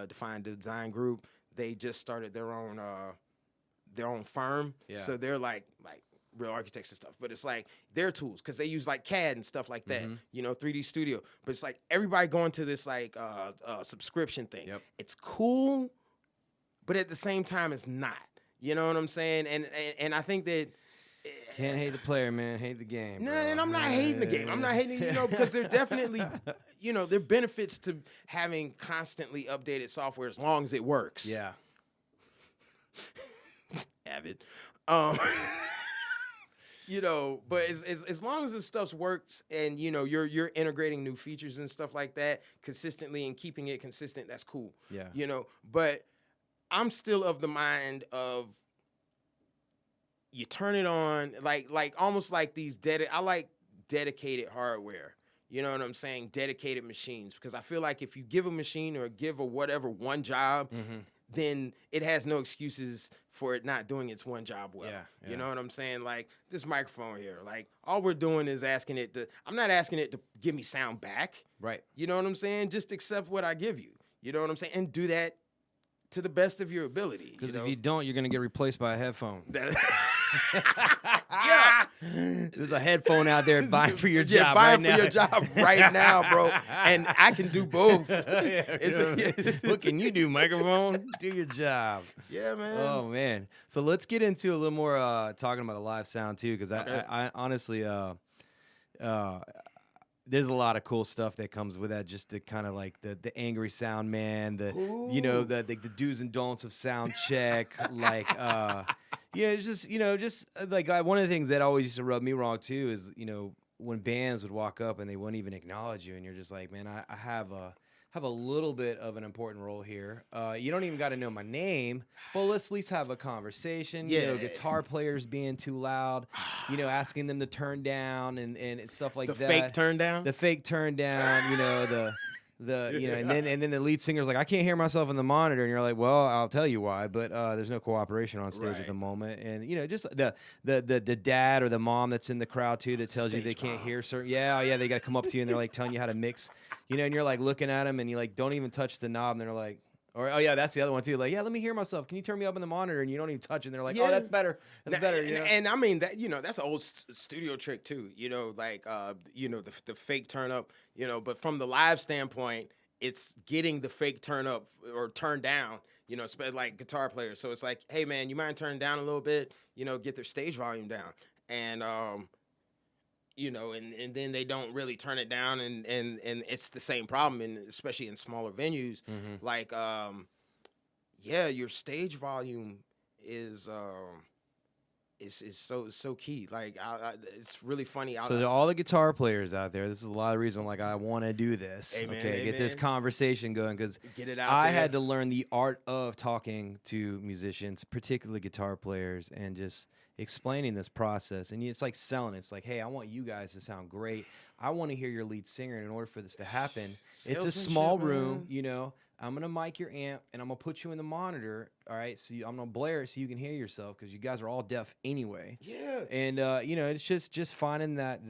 Defined Design Group. They just started their own firm. Yeah. So they're like real architects and stuff. But it's like their tools, because they use like CAD and stuff like that, 3D Studio. But it's like everybody going to this like subscription thing. Yep. It's cool, but at the same time, it's not. You know what I'm saying? And I think that can't hate the player, man. Hate the game. No, and I'm not hating the game. I'm not hating, because there definitely, there are benefits to having constantly updated software as long as it works. Yeah. Avid. But as long as this stuff works and, you're integrating new features and stuff like that consistently and keeping it consistent, that's cool. Yeah. But I'm still of the mind of, you turn it on, like almost like these I like dedicated hardware. You know what I'm saying? Dedicated machines. Because I feel like if you give a machine or give a whatever one job, then it has no excuses for it not doing its one job well. Yeah. You know what I'm saying? Like this microphone here, like all we're doing is I'm not asking it to give me sound back. Right. You know what I'm saying? Just accept what I give you. You know what I'm saying? And do that to the best of your ability. Because if you don't, you're going to get replaced by a headphone. Yeah. There's a headphone out there buying for your job buying right for now. your job right now, bro. And I can do both. What can you do, microphone? Do your job. Yeah, man. Oh, man. So let's get into a little more talking about the live sound, too, because I honestly, there's a lot of cool stuff that comes with that. Just the kind of like the angry sound man, the do's and don'ts of sound check, like it's just like one of the things that always used to rub me wrong too is when bands would walk up and they wouldn't even acknowledge you, and you're just like, man, I have a little bit of an important role here. You don't even got to know my name, but let's at least have a conversation. Yeah. Guitar players being too loud, asking them to turn down and stuff like that. The fake turn down? The fake turn down, and then the lead singer's like, I can't hear myself in the monitor, and you're like, well, I'll tell you why, but there's no cooperation on stage at the moment, and just the dad or the mom that's in the crowd too that tells you they can't hear certain, they got to come up to you and they're like telling you how to mix, and you're like looking at them and you like don't even touch the knob, and they're like, or that's the other one too, like, let me hear myself, can you turn me up in the monitor, and you don't even touch it, and they're like, oh, that's better, and I mean that that's an old studio trick too, like the fake turn up, but from the live standpoint, it's getting the fake turn up or turn down, like guitar players. So it's like, hey man, you mind turning down a little bit, get their stage volume down, and and then they don't really turn it down, and it's the same problem, especially in smaller venues. Mm-hmm. Like, your stage volume is so key. Like, it's really funny. So to all the guitar players out there, this is a lot of reason like I want to do this. Amen, get this conversation going, because get it out I there. had to learn the art of talking to musicians, particularly guitar players, and just explaining this process. And it's like selling. It's like, hey, I want you guys to sound great. I want to hear your lead singer. And in order for this to happen, it's a small room, I'm going to mic your amp, and I'm going to put you in the monitor, all right? So I'm going to blare it so you can hear yourself, because you guys are all deaf anyway. Yeah. And, it's just finding that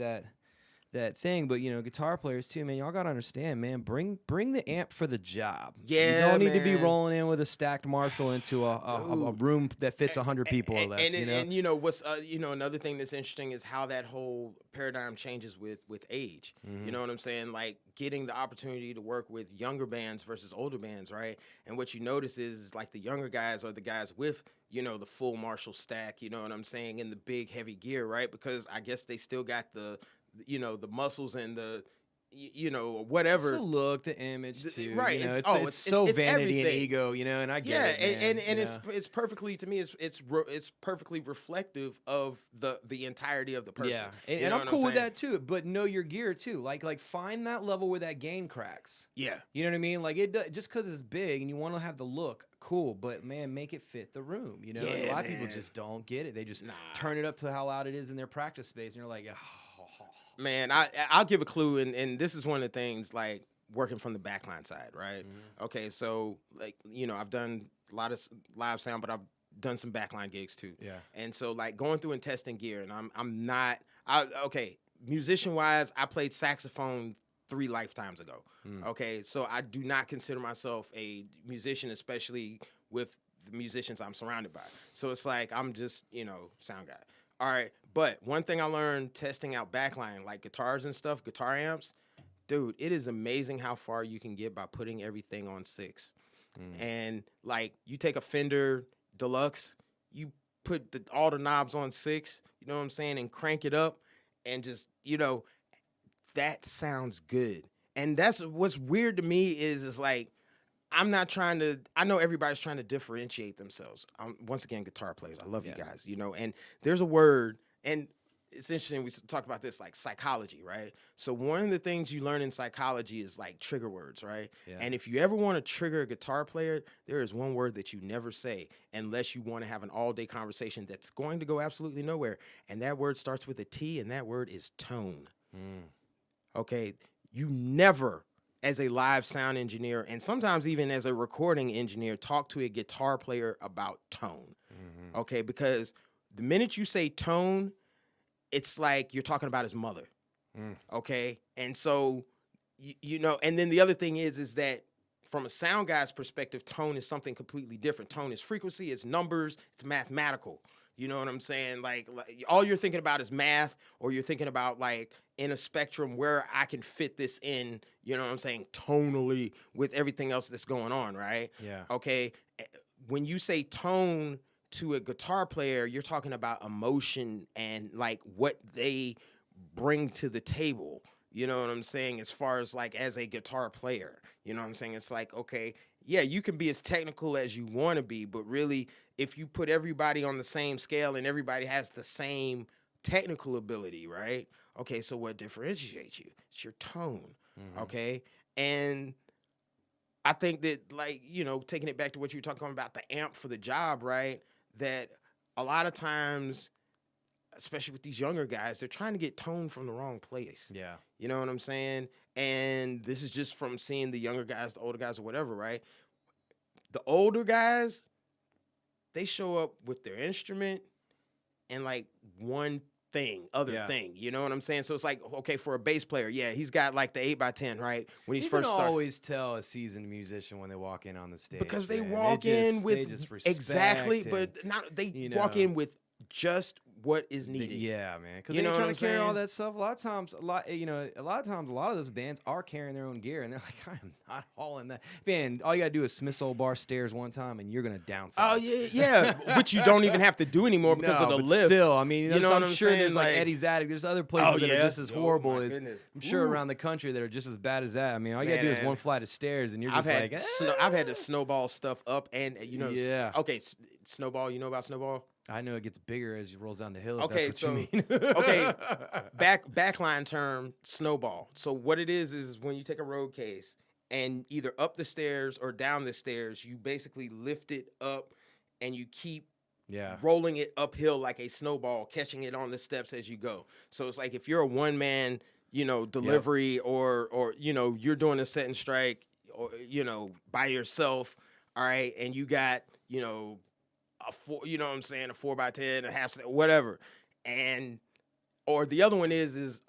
thing. But, guitar players too, man, y'all got to understand, man, bring the amp for the job. Yeah, you don't need to be rolling in with a stacked Marshall into a room that fits 100 people or less, And what's, another thing that's interesting is how that whole paradigm changes with age. Mm-hmm. You know what I'm saying? Like, getting the opportunity to work with younger bands versus older bands, right? And what you notice is like the younger guys are the guys with, the full Marshall stack, you know what I'm saying, and the big heavy gear, right? Because I guess they still got the muscles and the, whatever. It's the look, the image too. Right. It's so it's vanity everything. and ego, and I get it, man, and it's perfectly, to me, it's perfectly reflective of the entirety of the person. Yeah, and I'm cool with that too. But know your gear too. Like find that level where that gain cracks. Yeah. You know what I mean? Like just because it's big and you want to have the look, cool. But man, make it fit the room. Yeah, and a lot of people just don't get it. They just turn it up to how loud it is in their practice space, and you're like, man, I'll give a clue, and this is one of the things, like, working from the backline side, right? Mm-hmm. Okay, so, like, I've done a lot of live sound, but I've done some backline gigs too. Yeah. And so, like, going through and testing gear, and musician-wise, I played saxophone 3 lifetimes ago. Okay, so I do not consider myself a musician, especially with the musicians I'm surrounded by. So it's like I'm just, sound guy. All right, but one thing I learned testing out backline, like guitars and stuff, guitar amps, dude, it is amazing how far you can get by putting everything on 6. And, like, you take a Fender Deluxe, you put all the knobs on 6, you know what I'm saying, and crank it up, and just, that sounds good. And that's what's weird to me is like, I'm not trying to, I know everybody's trying to differentiate themselves. Once again, guitar players, I love you guys, and there's a word, and it's interesting, we talk about this, like psychology, right? So one of the things you learn in psychology is like trigger words, right? Yeah. And if you ever want to trigger a guitar player, there is one word that you never say unless you want to have an all-day conversation that's going to go absolutely nowhere. And that word starts with a T, and that word is tone. Okay? You never, as a live sound engineer, and sometimes even as a recording engineer, talk to a guitar player about tone. Okay? Because the minute you say tone, it's like you're talking about his mother. Okay? And so, and then the other thing is that from a sound guy's perspective, tone is something completely different. Tone is frequency, it's numbers, it's mathematical. You know what I'm saying? Like all you're thinking about is math, or you're thinking about, like, in a spectrum where I can fit this in, you know what I'm saying, tonally with everything else that's going on, right? Yeah. Okay? When you say tone to a guitar player, you're talking about emotion and, like, what they bring to the table. You know what I'm saying? As far as like as a guitar player, you know what I'm saying? It's like, okay, yeah, you can be as technical as you want to be, but really, if you put everybody on the same scale and everybody has the same technical ability, right? Okay, so what differentiates you? It's your tone, okay? And I think that, like, you know, taking it back to what you were talking about, the amp for the job, right? That a lot of times, especially with these younger guys, they're trying to get tone from the wrong place. Yeah. You know what I'm saying? And this is just from seeing the younger guys, the older guys, or whatever, right? The older guys, they show up with their instrument and like one other thing. You know what I'm saying? So it's like, okay, for a bass player, yeah, he's got like the 8x10, right? When he's first starting. You can always tell a seasoned musician when they walk in on the stage. Because they man. walk in with they just respect exactly, and, but not they you walk know, in with just what is needed. Yeah, man. Because You they're know trying what to carry I'm all saying? that stuff. A lot of times, a lot of those bands are carrying their own gear, and they're like, I am not hauling that. Man, all you gotta do is Smith's Old Bar stairs one time, and you're gonna downsize. Oh yeah, which you don't even have to do anymore because of the but lift. Still, I mean, you know what I'm I'm sure saying? there's like Eddie's Attic. There's other places that are just as horrible my as goodness. I'm sure Ooh. around the country that are just as bad as that. I mean, all you gotta Man, do is one flight of stairs, and you're just I've like, had to snowball stuff up, and you know, Yeah. Okay, snowball. You know about snowball? I know it gets bigger as you rolls down the hill. Okay, if that's what you mean. Okay, backline term, snowball. So what it is when you take a road case and either up the stairs or down the stairs, you basically lift it up and you keep rolling it uphill like a snowball, catching it on the steps as you go. So it's like if you're a one man, you know, delivery or you know, you're doing a set and strike or you know, by yourself, all right, and you got, you know, a 4x10, a half, whatever. And, or the other one is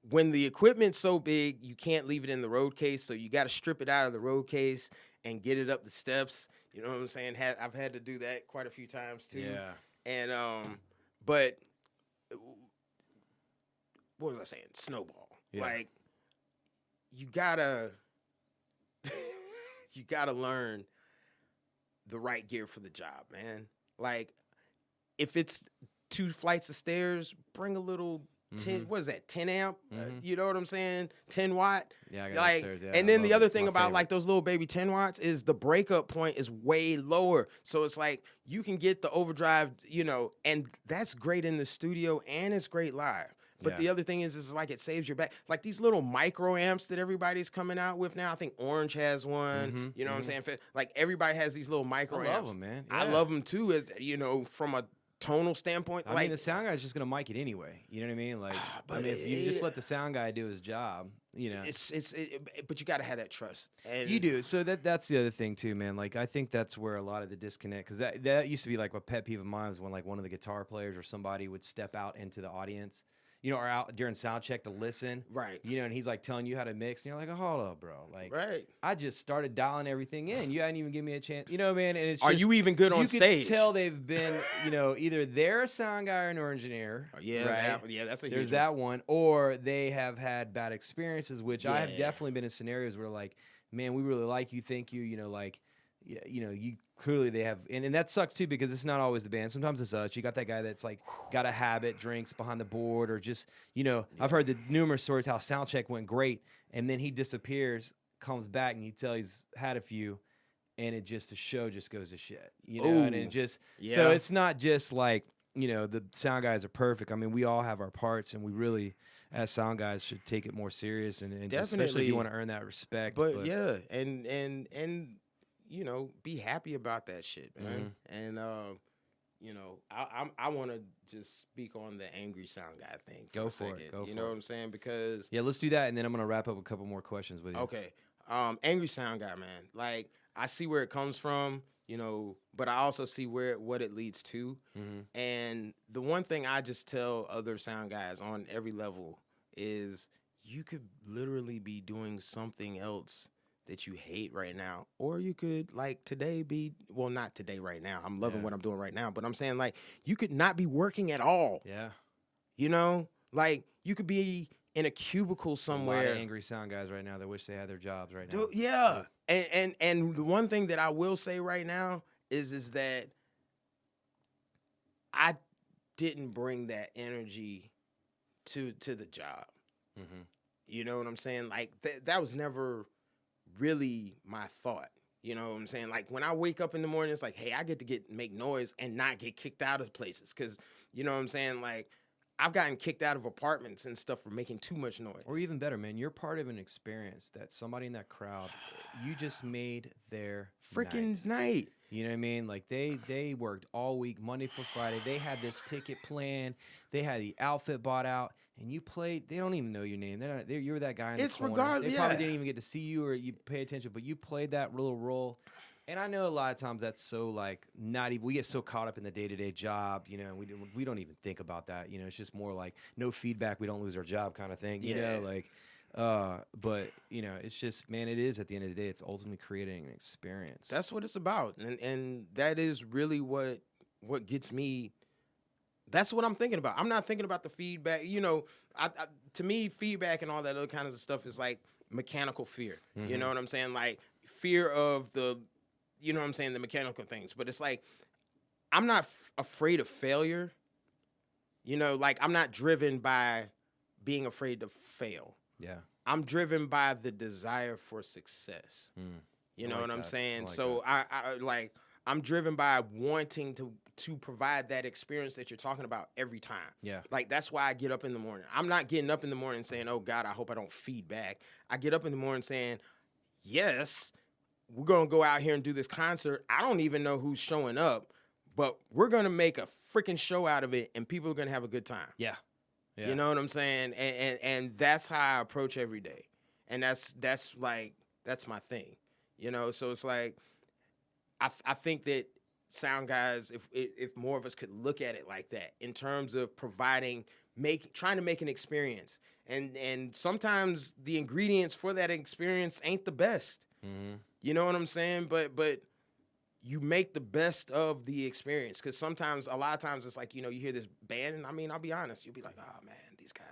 when the equipment's so big, you can't leave it in the road case. So you got to strip it out of the road case and get it up the steps. You know what I'm saying? I've had to do that quite a few times too. Yeah. And, but what was I saying? Snowball. Yeah. Like you gotta learn the right gear for the job, man. Like, if it's 2 flights of stairs, bring a little 10. What is that? 10 amp. You know what I'm saying? 10 watt. Yeah, I got like. upstairs, yeah, And I then the love other it. thing My about favorite. like those little baby 10 watts is the breakup point is way lower. So it's like you can get the overdrive, you know, and that's great in the studio and it's great live. But the other thing is like it saves your back. Like these little micro amps that everybody's coming out with now. I think Orange has one. You know what I'm saying? Like everybody has these little micro amps. I love them, man. I Yeah. love them too. As you know, from a tonal standpoint. I mean, the sound guy's just gonna mic it anyway. You know what I mean? Like, but if you just let the sound guy do his job, you know, but you got to have that trust. And you do. So that's the other thing too, man. Like, I think that's where a lot of the disconnect, because that used to be like a pet peeve of mine, was when like one of the guitar players or somebody would step out into the audience, you know, or out during sound check to listen. Right. You know, and he's like telling you how to mix, and you're like, oh, hold up, bro. Like, right. I just started dialing everything in. You hadn't even given me a chance. You know, man. And it's Are just, you even good on stage? You can tell they've been, you know, either they're a sound guy or an engineer. Right? That's a huge There's that one. Or they have had bad experiences, which I have definitely been in scenarios where, like, man, we really like you, thank you, you know, like, you know, you clearly they have, and that sucks too, because it's not always the band. Sometimes it's us. You got that guy that's like got a habit, drinks behind the board, or just, you know, I've heard the numerous stories how sound check went great, and then he disappears, comes back, and you tell he's had a few, and it just, the show just goes to shit, you know. And it just, so it's not just like, you know, the sound guys are perfect. I mean, we all have our parts, and we really, as sound guys, should take it more serious, and just, especially if you want to earn that respect. But yeah, and you know, be happy about that shit, man. And you know, I want to just speak on the angry sound guy thing. Go for it. You know what I'm saying? Because let's do that, and then I'm gonna wrap up with a couple more questions with you. Okay, angry sound guy, man. Like, I see where it comes from, you know, but I also see what it leads to. And the one thing I just tell other sound guys on every level is you could literally be doing something else that you hate right now, or you could, like, today be, well, not today right now, I'm loving what I'm doing right now, but I'm saying, like, you could not be working at all. You know, like, you could be in a cubicle somewhere. A lot of angry sound guys right now that wish they had their jobs right now. Dude, and the one thing that I will say right now is that I didn't bring that energy to the job. You know what I'm saying? Like that was never really my thought. You know what I'm saying? Like when I wake up in the morning, it's like, hey, I get to make noise and not get kicked out of places. Cause you know what I'm saying? Like I've gotten kicked out of apartments and stuff for making too much noise. Or even better, man, you're part of an experience that somebody in that crowd, you just made their freaking night. You know what I mean? Like they worked all week, Monday through Friday. They had this ticket planned. They had the outfit bought out, and you played. They don't even know your name. You were that guy in the corner. Regardless. They probably didn't even get to see you or you pay attention, but you played that little role. And I know a lot of times that's so like not even. We get so caught up in the day-to-day job, you know. And we don't even think about that. You know, it's just more like no feedback, we don't lose our job kind of thing. You know, like. But you know, it's just, man, it is at the end of the day, it's ultimately creating an experience. That's what it's about, and that is really what gets me. That's what I'm thinking about. I'm not thinking about the feedback. You know, to me, feedback and all that other kinds of stuff is like mechanical fear. You know what I'm saying? Like fear of the, you know what I'm saying, the mechanical things. But it's like I'm not afraid of failure. You know, like I'm not driven by being afraid to fail. Yeah. I'm driven by the desire for success. You know what I'm saying? So I'm driven by wanting to provide that experience that you're talking about every time. Yeah. Like that's why I get up in the morning. I'm not getting up in the morning saying, "Oh God, I hope I don't feed back." I get up in the morning saying, "Yes, we're going to go out here and do this concert. I don't even know who's showing up, but we're going to make a freaking show out of it and people are going to have a good time." Yeah. Yeah. You know what I'm saying? And that's how I approach every day. And that's my thing. You know, so it's like I think that sound guys, if more of us could look at it like that in terms of trying to make an experience. And sometimes the ingredients for that experience ain't the best. You know what I'm saying? But you make the best of the experience, because a lot of times it's like, you know, you hear this band, and I mean, I'll be honest, you'll be like, oh man, these guys,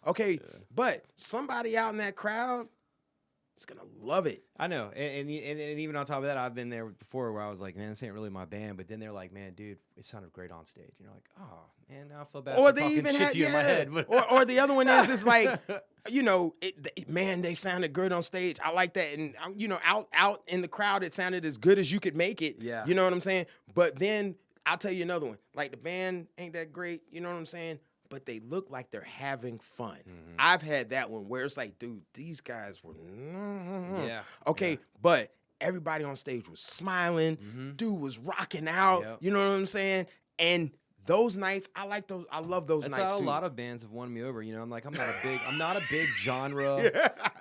okay, but somebody out in that crowd is gonna love it. I know, and even on top of that, I've been there before where I was like, man, this ain't really my band, but then they're like, man, dude, it sounded great on stage. And you're like, oh man, now I feel bad for talking shit to you in my head. Or the other one is like, you know, man, they sounded good on stage. I like that, and you know, out in the crowd, it sounded as good as you could make it. Yeah, you know what I'm saying. But then I'll tell you another one. Like the band ain't that great. You know what I'm saying. But they look like they're having fun. I've had that one where it's like, dude, these guys were okay, but everybody on stage was smiling. Dude was rocking out. You know what I'm saying? And those nights, I like those. I love those nights too. That's how a lot of bands have won me over. You know, I'm like, I'm not a big genre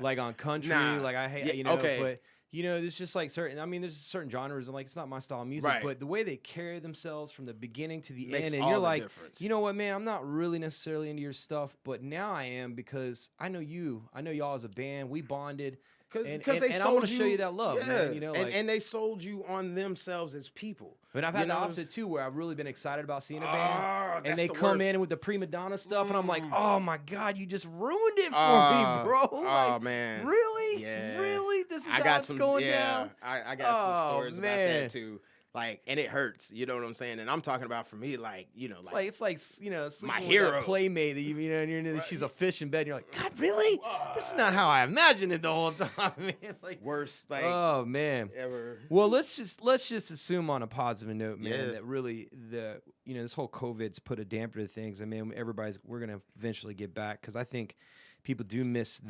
like on country. Like I hate, you know, but. You know, there's just like there's certain genres, and like it's not my style of music, but the way they carry themselves from the beginning to the end, and you're like, difference. You know what, man, I'm not really necessarily into your stuff, but now I am, because I know y'all as a band, we bonded. Because they sold I want to show you that love, man. You know, and they sold you on themselves as people. But I've had the opposite too, where I've really been excited about seeing a band, and they come in with the prima donna stuff, and I'm like, oh my god, you just ruined it for me, bro. Like, man, really, really, this is how it's going down. I got some stories about that too. Like, and it hurts, you know what I'm saying? And I'm talking about for me, like, you know, it's like you know, my hero playmate that you know, and she's a fish in bed, and you're like, God, really? This is not how I imagined it the whole time, man. Like, worst, like, oh man, ever. Well, let's just assume on a positive note, man, that really this whole COVID's put a damper to things. I mean, we're gonna eventually get back, because I think people do miss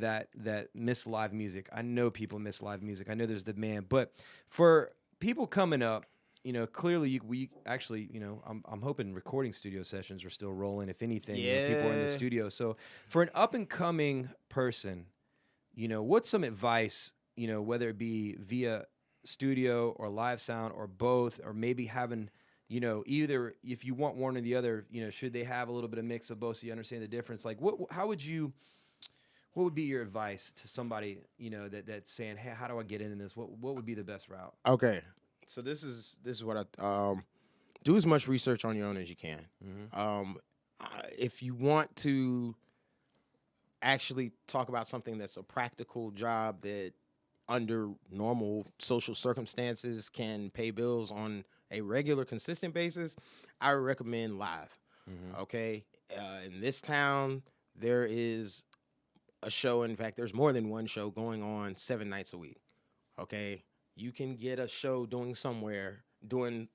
miss live music. I know people miss live music. I know there's demand, but for people coming up. You know, clearly we actually, you know, I'm hoping recording studio sessions are still rolling. If anything, you know, people are in the studio. So for an up and coming person, you know, what's some advice, you know, whether it be via studio or live sound or both, or maybe having, you know, either, if you want one or the other, you know, should they have a little bit of mix of both so you understand the difference? Like what would be your advice to somebody, you know, that's saying, hey, how do I get into this? What would be the best route? Okay. So this is what I do as much research on your own as you can. If you want to actually talk about something that's a practical job that under normal social circumstances can pay bills on a regular, consistent basis, I recommend live. Okay, in this town there is a show. In fact, there's more than one show going on 7 nights a week. Okay, you can get a show doing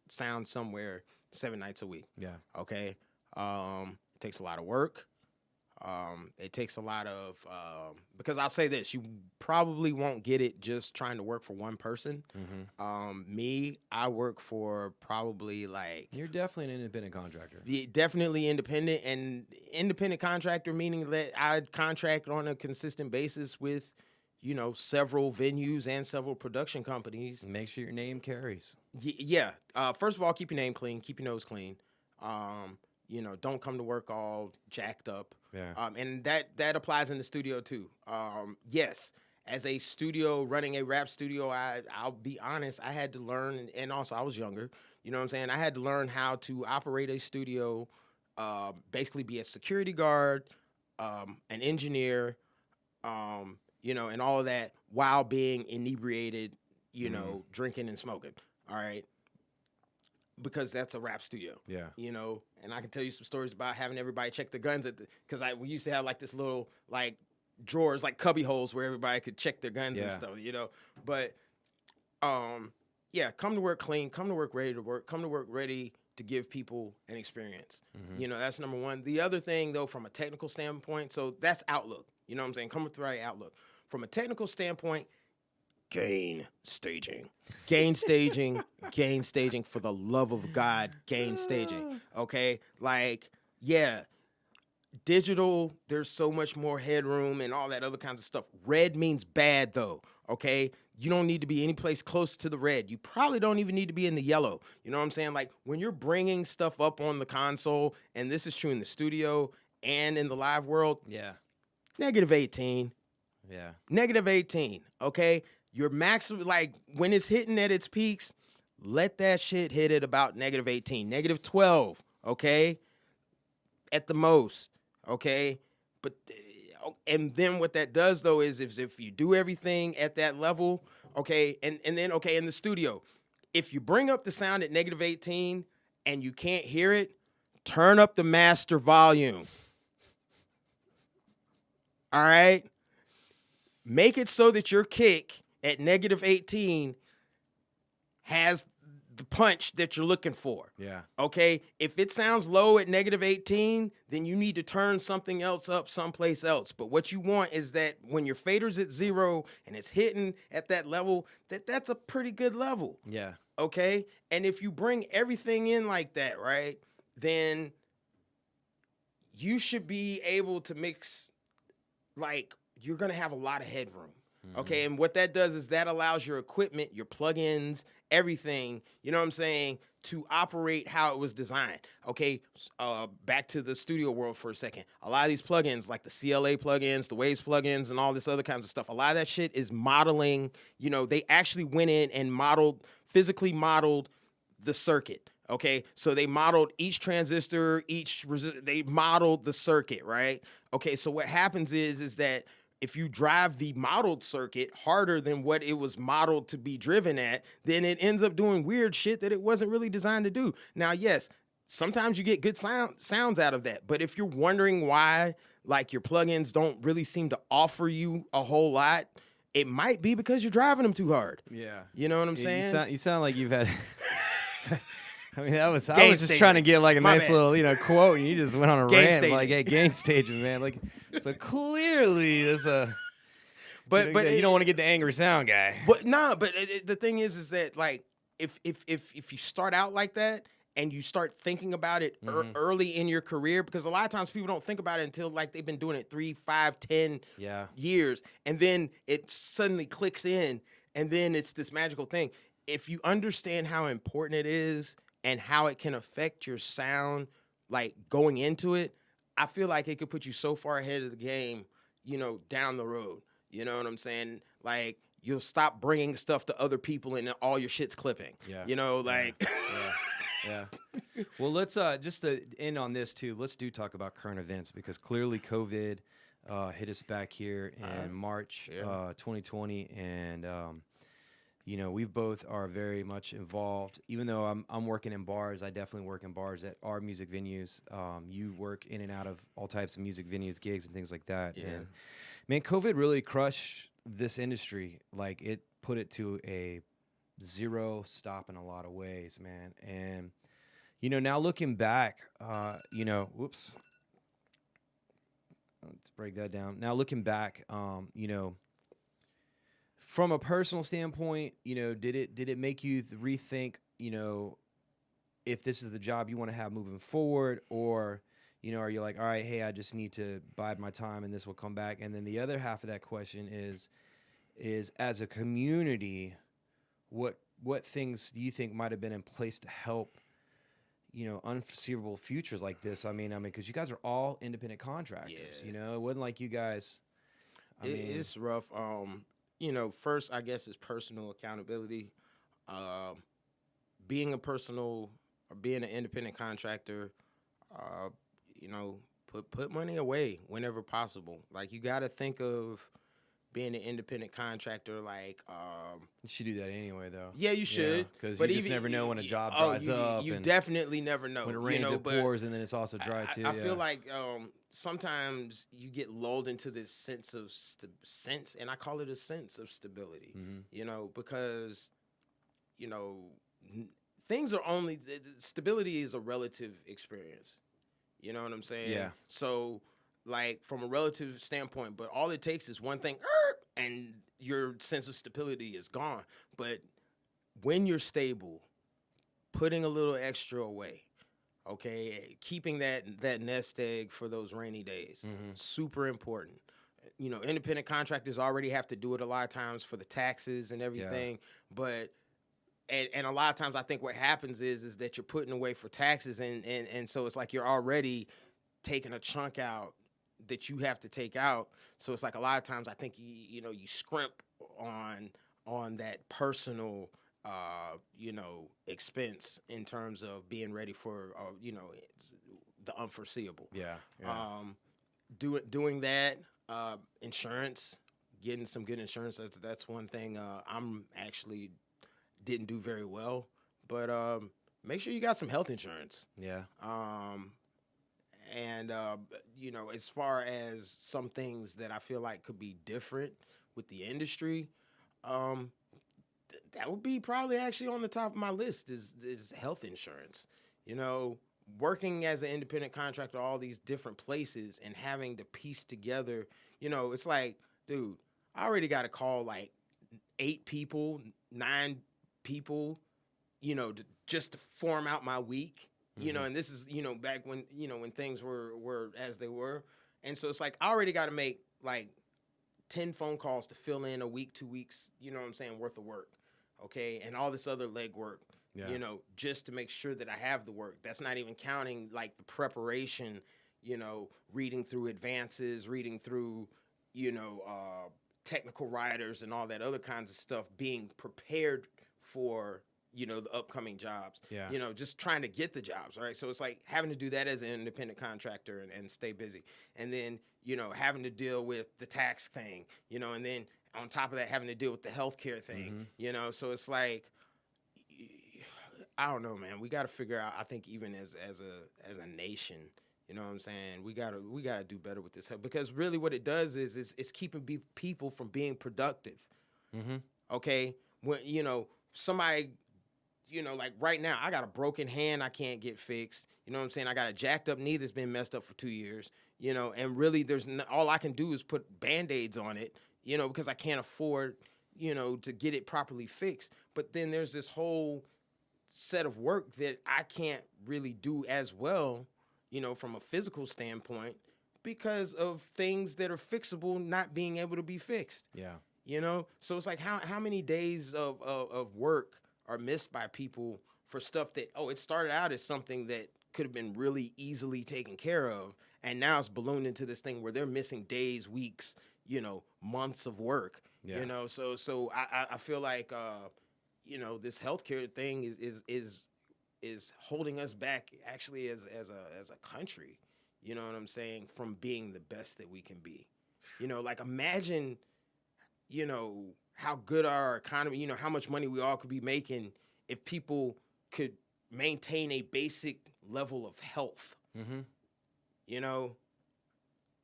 sound somewhere 7 nights a week. Yeah. Okay, it takes a lot of work. It takes a lot of because I'll say this: you probably won't get it just trying to work for one person. Me, I work for probably like You're definitely an independent contractor. definitely independent, and independent contractor meaning that I contract on a consistent basis with, several venues and several production companies. Make sure your name carries. Yeah. First of all, keep your name clean, keep your nose clean. Don't come to work all jacked up. Yeah. And that applies in the studio too. Yes, as a studio, running a rap studio, I'll be honest, I had to learn, and also I was younger, you know what I'm saying? I had to learn how to operate a studio, basically be a security guard, an engineer, and all of that while being inebriated, drinking and smoking. All right. Because that's a rap studio. Yeah. And I can tell you some stories about having everybody check their guns because we used to have like this little like drawers, like cubby holes where everybody could check their guns and stuff, But come to work clean, come to work ready to work, come to work ready to give people an experience. That's number one. The other thing though, from a technical standpoint, so that's outlook. You know what I'm saying? Come with the right outlook. From a technical standpoint, gain staging, for the love of God, gain staging. Okay. Digital, there's so much more headroom and all that other kinds of stuff. Red means bad though. Okay. You don't need to be any place close to the red. You probably don't even need to be in the yellow. You know what I'm saying? Like when you're bringing stuff up on the console, and this is true in the studio and in the live world. Yeah. -18. Yeah. -18. Okay. Your maximum, like when it's hitting at its peaks, let that shit hit at about -18, -12, okay? At the most, okay? But, and then what that does though is if you do everything at that level, okay, and then, okay, in the studio, if you bring up the sound at -18 and you can't hear it, turn up the master volume. All right? Make it so that your kick at -18 has the punch that you're looking for. Yeah. Okay? If it sounds low at -18, then you need to turn something else up someplace else. But what you want is that when your fader's at 0 and it's hitting at that level, that's a pretty good level. Yeah. Okay? And if you bring everything in like that, right, then you should be able to mix, like, you're going to have a lot of headroom. Okay, and what that does is that allows your equipment, your plugins, everything, you know what I'm saying, to operate how it was designed. Okay, back to the studio world for a second. A lot of these plugins, like the CLA plugins, the Waves plugins, and all this other kinds of stuff, a lot of that shit is modeling, they actually went in and physically modeled the circuit. Okay, so they modeled each transistor, they modeled the circuit, right? Okay, so what happens is that if you drive the modeled circuit harder than what it was modeled to be driven at, then it ends up doing weird shit that it wasn't really designed to do. Now, yes, sometimes you get good sounds out of that. But if you're wondering why, like, your plugins don't really seem to offer you a whole lot, it might be because you're driving them too hard. Yeah. You know what I'm saying? You sound like you've had... I mean, I was Gain just staging. trying to get like a My nice bad. little, quote, and you just went on a Gain rant staging. like, hey, gain staging, man. Like, so clearly there's a... But you don't want to get the angry sound guy. But the thing is that, like, if you start out like that and you start thinking about it early in your career, because a lot of times people don't think about it until like they've been doing it 3, 5, 10 years, and then it suddenly clicks in, and then it's this magical thing. If you understand how important it is and how it can affect your sound, like going into it, I feel like it could put you so far ahead of the game, down the road. You know what I'm saying? Like, you'll stop bringing stuff to other people and all your shit's clipping. Yeah. Yeah. Well, let's just to end on this too. Let's talk about current events, because clearly COVID hit us back here in March 2020, and you know, we both are very much involved. Even though I'm working in bars, I definitely work in bars that are music venues. You work in and out of all types of music venues, gigs, and things like that. Yeah. And man, COVID really crushed this industry. Like it put it to a zero stop in a lot of ways, man. And you know, now looking back, you know, whoops, let's break that down. Now looking back, you know, from a personal standpoint, you know, did it make you rethink, you know, if this is the job you want to have moving forward, or, you know, are you like, all right, hey, I just need to bide my time and this will come back? And then the other half of that question is as a community, what things do you think might have been in place to help, you know, unforeseeable futures like this? I mean, because you guys are all independent contractors. Yeah. You know, it wasn't like you guys. It's rough. You know, first I guess it's personal accountability. Being being an independent contractor, you know, put money away whenever possible. Like you got to think of being an independent contractor, like You should do that anyway, though. yeah, you should, because but you just never know when a job dries up. You and definitely never know. when it rains, you know, it but pours, and then it's also dry too. I feel like sometimes you get lulled into this sense of sense, and I call it a sense of stability. You know, because you know things are only stability is a relative experience. You know what I'm saying? Yeah. So, like from a relative standpoint, but all it takes is one thing, and your sense of stability is gone. But when you're stable, putting a little extra away, okay, keeping that nest egg for those rainy days, super important. You know, independent contractors already have to do it a lot of times for the taxes and everything, but and a lot of times I think what happens is that you're putting away for taxes, and so it's like you're already taking a chunk out that you have to take out. So it's like a lot of times I think you know you scrimp on that personal you know expense in terms of being ready for you know the unforeseeable. Yeah. Doing that, insurance, getting some good insurance. That's one thing I'm actually didn't do very well, but make sure you got some health insurance. Yeah. And you know, as far as some things that I feel like could be different with the industry, that would be probably actually on the top of my list is health insurance. You know, working as an independent contractor, all these different places, and having to piece together, you know, it's like, dude, I already got to call like 8 people, 9 people, you know, just to form out my week. You know, and this is, you know, back when, you know, when things were as they were. And so it's like, I already got to make like 10 phone calls to fill in a week, 2 weeks, you know what I'm saying, worth of work. Okay. And all this other legwork, you know, just to make sure that I have the work. That's not even counting like the preparation, you know, reading through advances, reading through, you know, technical writers and all that other kinds of stuff, being prepared for, you know, the upcoming jobs, you know, just trying to get the jobs, right? So it's like having to do that as an independent contractor and stay busy. And then, you know, having to deal with the tax thing, you know, and then on top of that, having to deal with the healthcare thing, you know? So it's like, I don't know, man. We got to figure out, I think even as a nation, you know what I'm saying? We gotta do better with this, because really what it does is it's keeping people from being productive. Okay? When, you know, somebody, you know, like right now, I got a broken hand I can't get fixed. You know what I'm saying? I got a jacked up knee that's been messed up for 2 years, you know, and really all I can do is put Band-Aids on it, you know, because I can't afford, you know, to get it properly fixed. But then there's this whole set of work that I can't really do as well, you know, from a physical standpoint, because of things that are fixable not being able to be fixed. Yeah. You know? So it's like how many days of work are missed by people for stuff that, it started out as something that could have been really easily taken care of, and now it's ballooned into this thing where they're missing days, weeks, you know, months of work. You know, so I feel like you know, this healthcare thing is holding us back actually as a country. You know what I'm saying? From being the best that we can be. You know, like imagine, you know, how good our economy, you know, how much money we all could be making if people could maintain a basic level of health. Mm-hmm. You know,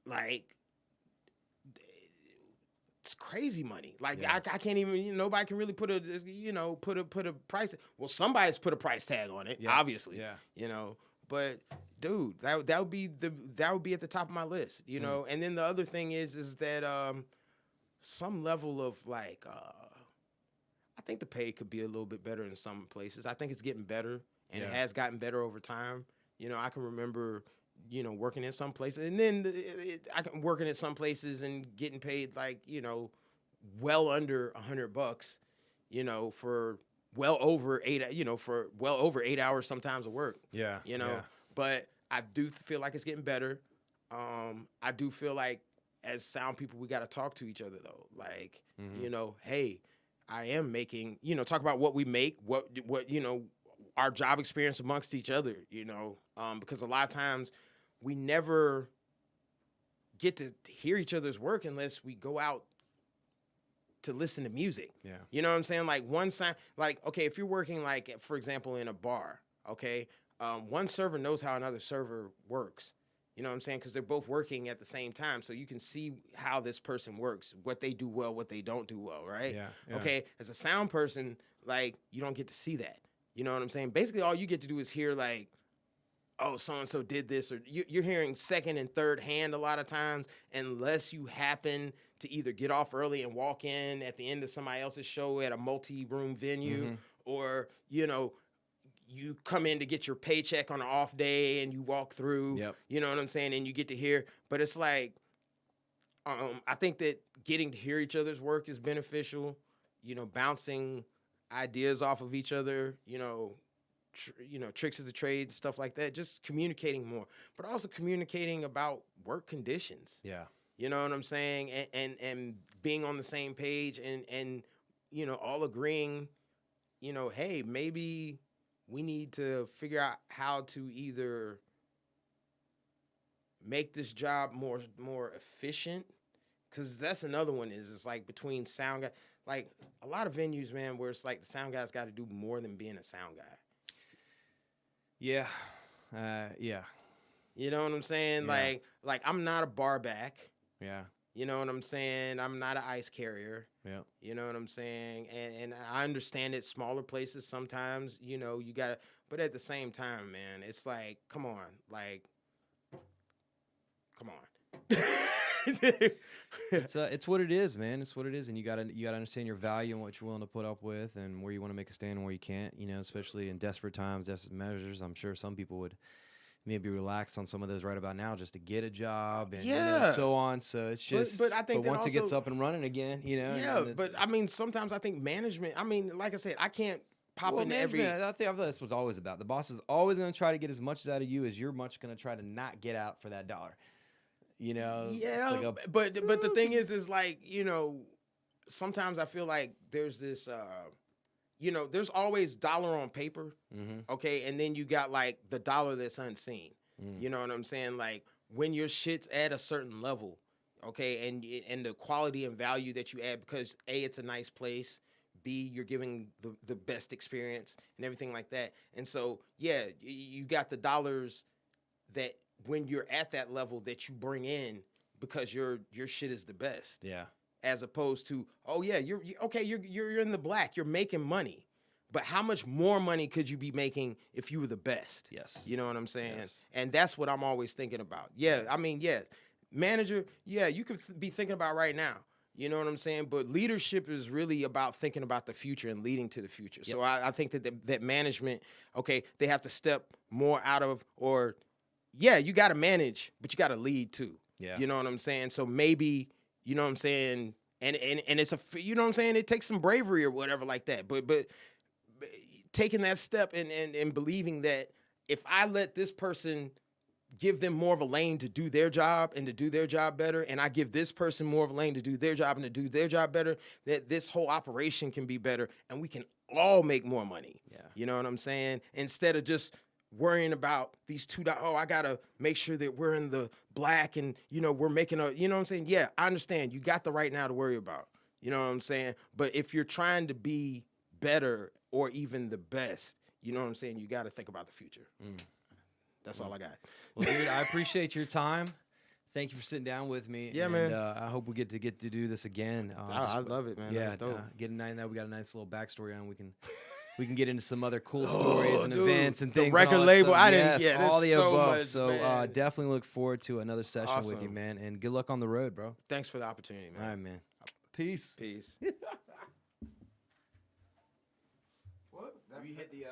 like it's crazy money. Like Yeah. I can't even. You know, nobody can really put a price. Well, somebody's put a price tag on it, Yeah. obviously. Yeah. You know, but dude, that would be at the top of my list. You know, and then the other thing is that some level of like I think the pay could be a little bit better in some places. I think it's getting better, and it has gotten better over time. You know, I can remember, you know, working in some places, and then I can working at some places and getting paid like, you know, well under $100, you know, for well over 8 hours sometimes of work. Yeah. You know, Yeah. but I do feel like it's getting better. I do feel like as sound people, we got to talk to each other though. Like, you know, hey, I am making, you know, talk about what we make, what you know, our job experience amongst each other, you know, because a lot of times we never get to hear each other's work unless we go out to listen to music. Yeah. You know what I'm saying? Like one sign, like, okay, if you're working like, for example, in a bar, okay, one server knows how another server works. You know what I'm saying? Because they're both working at the same time. So you can see how this person works, what they do well, what they don't do well, right? Yeah. Okay, as a sound person, like, you don't get to see that. You know what I'm saying? Basically, all you get to do is hear, like, oh, so-and-so did this, or you're hearing second and third hand a lot of times, unless you happen to either get off early and walk in at the end of somebody else's show at a multi-room venue, or, you know, you come in to get your paycheck on an off day and you walk through, you know what I'm saying, and you get to hear. But it's like, I think that getting to hear each other's work is beneficial, you know, bouncing ideas off of each other, you know, tricks of the trade, stuff like that, just communicating more, but also communicating about work conditions. Yeah. You know what I'm saying? And being on the same page and, you know, all agreeing, you know, hey, maybe we need to figure out how to either make this job more efficient. Cause that's another one it's like between sound guy, like a lot of venues, man, where it's like the sound guy's got to do more than being a sound guy. Yeah. Yeah. You know what I'm saying? Yeah. Like I'm not a bar back. Yeah. You know what I'm saying? I'm not an ice carrier. Yeah. You know what I'm saying? And I understand it, smaller places sometimes, you know, you got to, but at the same time, man, it's like, come on. It's what it is, man. It's what it is, and you gotta understand your value and what you're willing to put up with, and where you want to make a stand and where you can't. You know, especially in desperate times, desperate measures. I'm sure some people would maybe relax on some of those right about now just to get a job and you know, so on. So it's just, but I think once also, it gets up and running again, you know. Yeah, but I mean, sometimes I think management. I mean, like I said, I can't pop into every. I think that's what it's always about. The boss is always going to try to get as much out of you as you're much going to try to not get out for that dollar. You know. Yeah, like but the thing is like, you know, sometimes I feel like there's this. You know, there's always dollar on paper, okay, and then you got like the dollar that's unseen. You know what I'm saying? Like when your shit's at a certain level, okay, and the quality and value that you add, because A, it's a nice place, B, you're giving the best experience and everything like that. And so, yeah, you got the dollars that when you're at that level that you bring in because your shit is the best. Yeah. As opposed to, oh yeah, you're in the black, you're making money, but how much more money could you be making if you were the best? Yes. You know what I'm saying? Yes. And that's what I'm always thinking about. Yeah, I mean, yeah, manager, yeah, you could be thinking about right now. You know what I'm saying? But leadership is really about thinking about the future and leading to the future. Yep. So I think that management, okay, they have to step more out of, or yeah, you got to manage, but you got to lead too. Yeah. You know what I'm saying? So maybe, you know what I'm saying? And it's you know what I'm saying? It takes some bravery or whatever like that. But taking that step and believing that if I let this person give them more of a lane to do their job and to do their job better, and I give this person more of a lane to do their job and to do their job better, that this whole operation can be better and we can all make more money. Yeah. You know what I'm saying? Instead of just worrying about these $2. Oh, I got to make sure that we're in the black and, you know, we're making you know what I'm saying? Yeah, I understand. You got the right now to worry about. You know what I'm saying? But if you're trying to be better or even the best, you know what I'm saying? You got to think about the future. That's all I got. Well, dude, I appreciate your time. Thank you for sitting down with me. Yeah, and, man. I hope we get to do this again. I love it, man. Yeah, That's dope. now we got a nice little backstory on. We can get into some other cool stories and dude, events and the things. record and all that label, stuff. I didn't- Yes, yeah, there's all the so above. much, So man. definitely look forward to another session with you, Awesome. man. And good luck on the road, bro. Thanks for the opportunity, man. All right, man. Peace. Peace. What? You hit the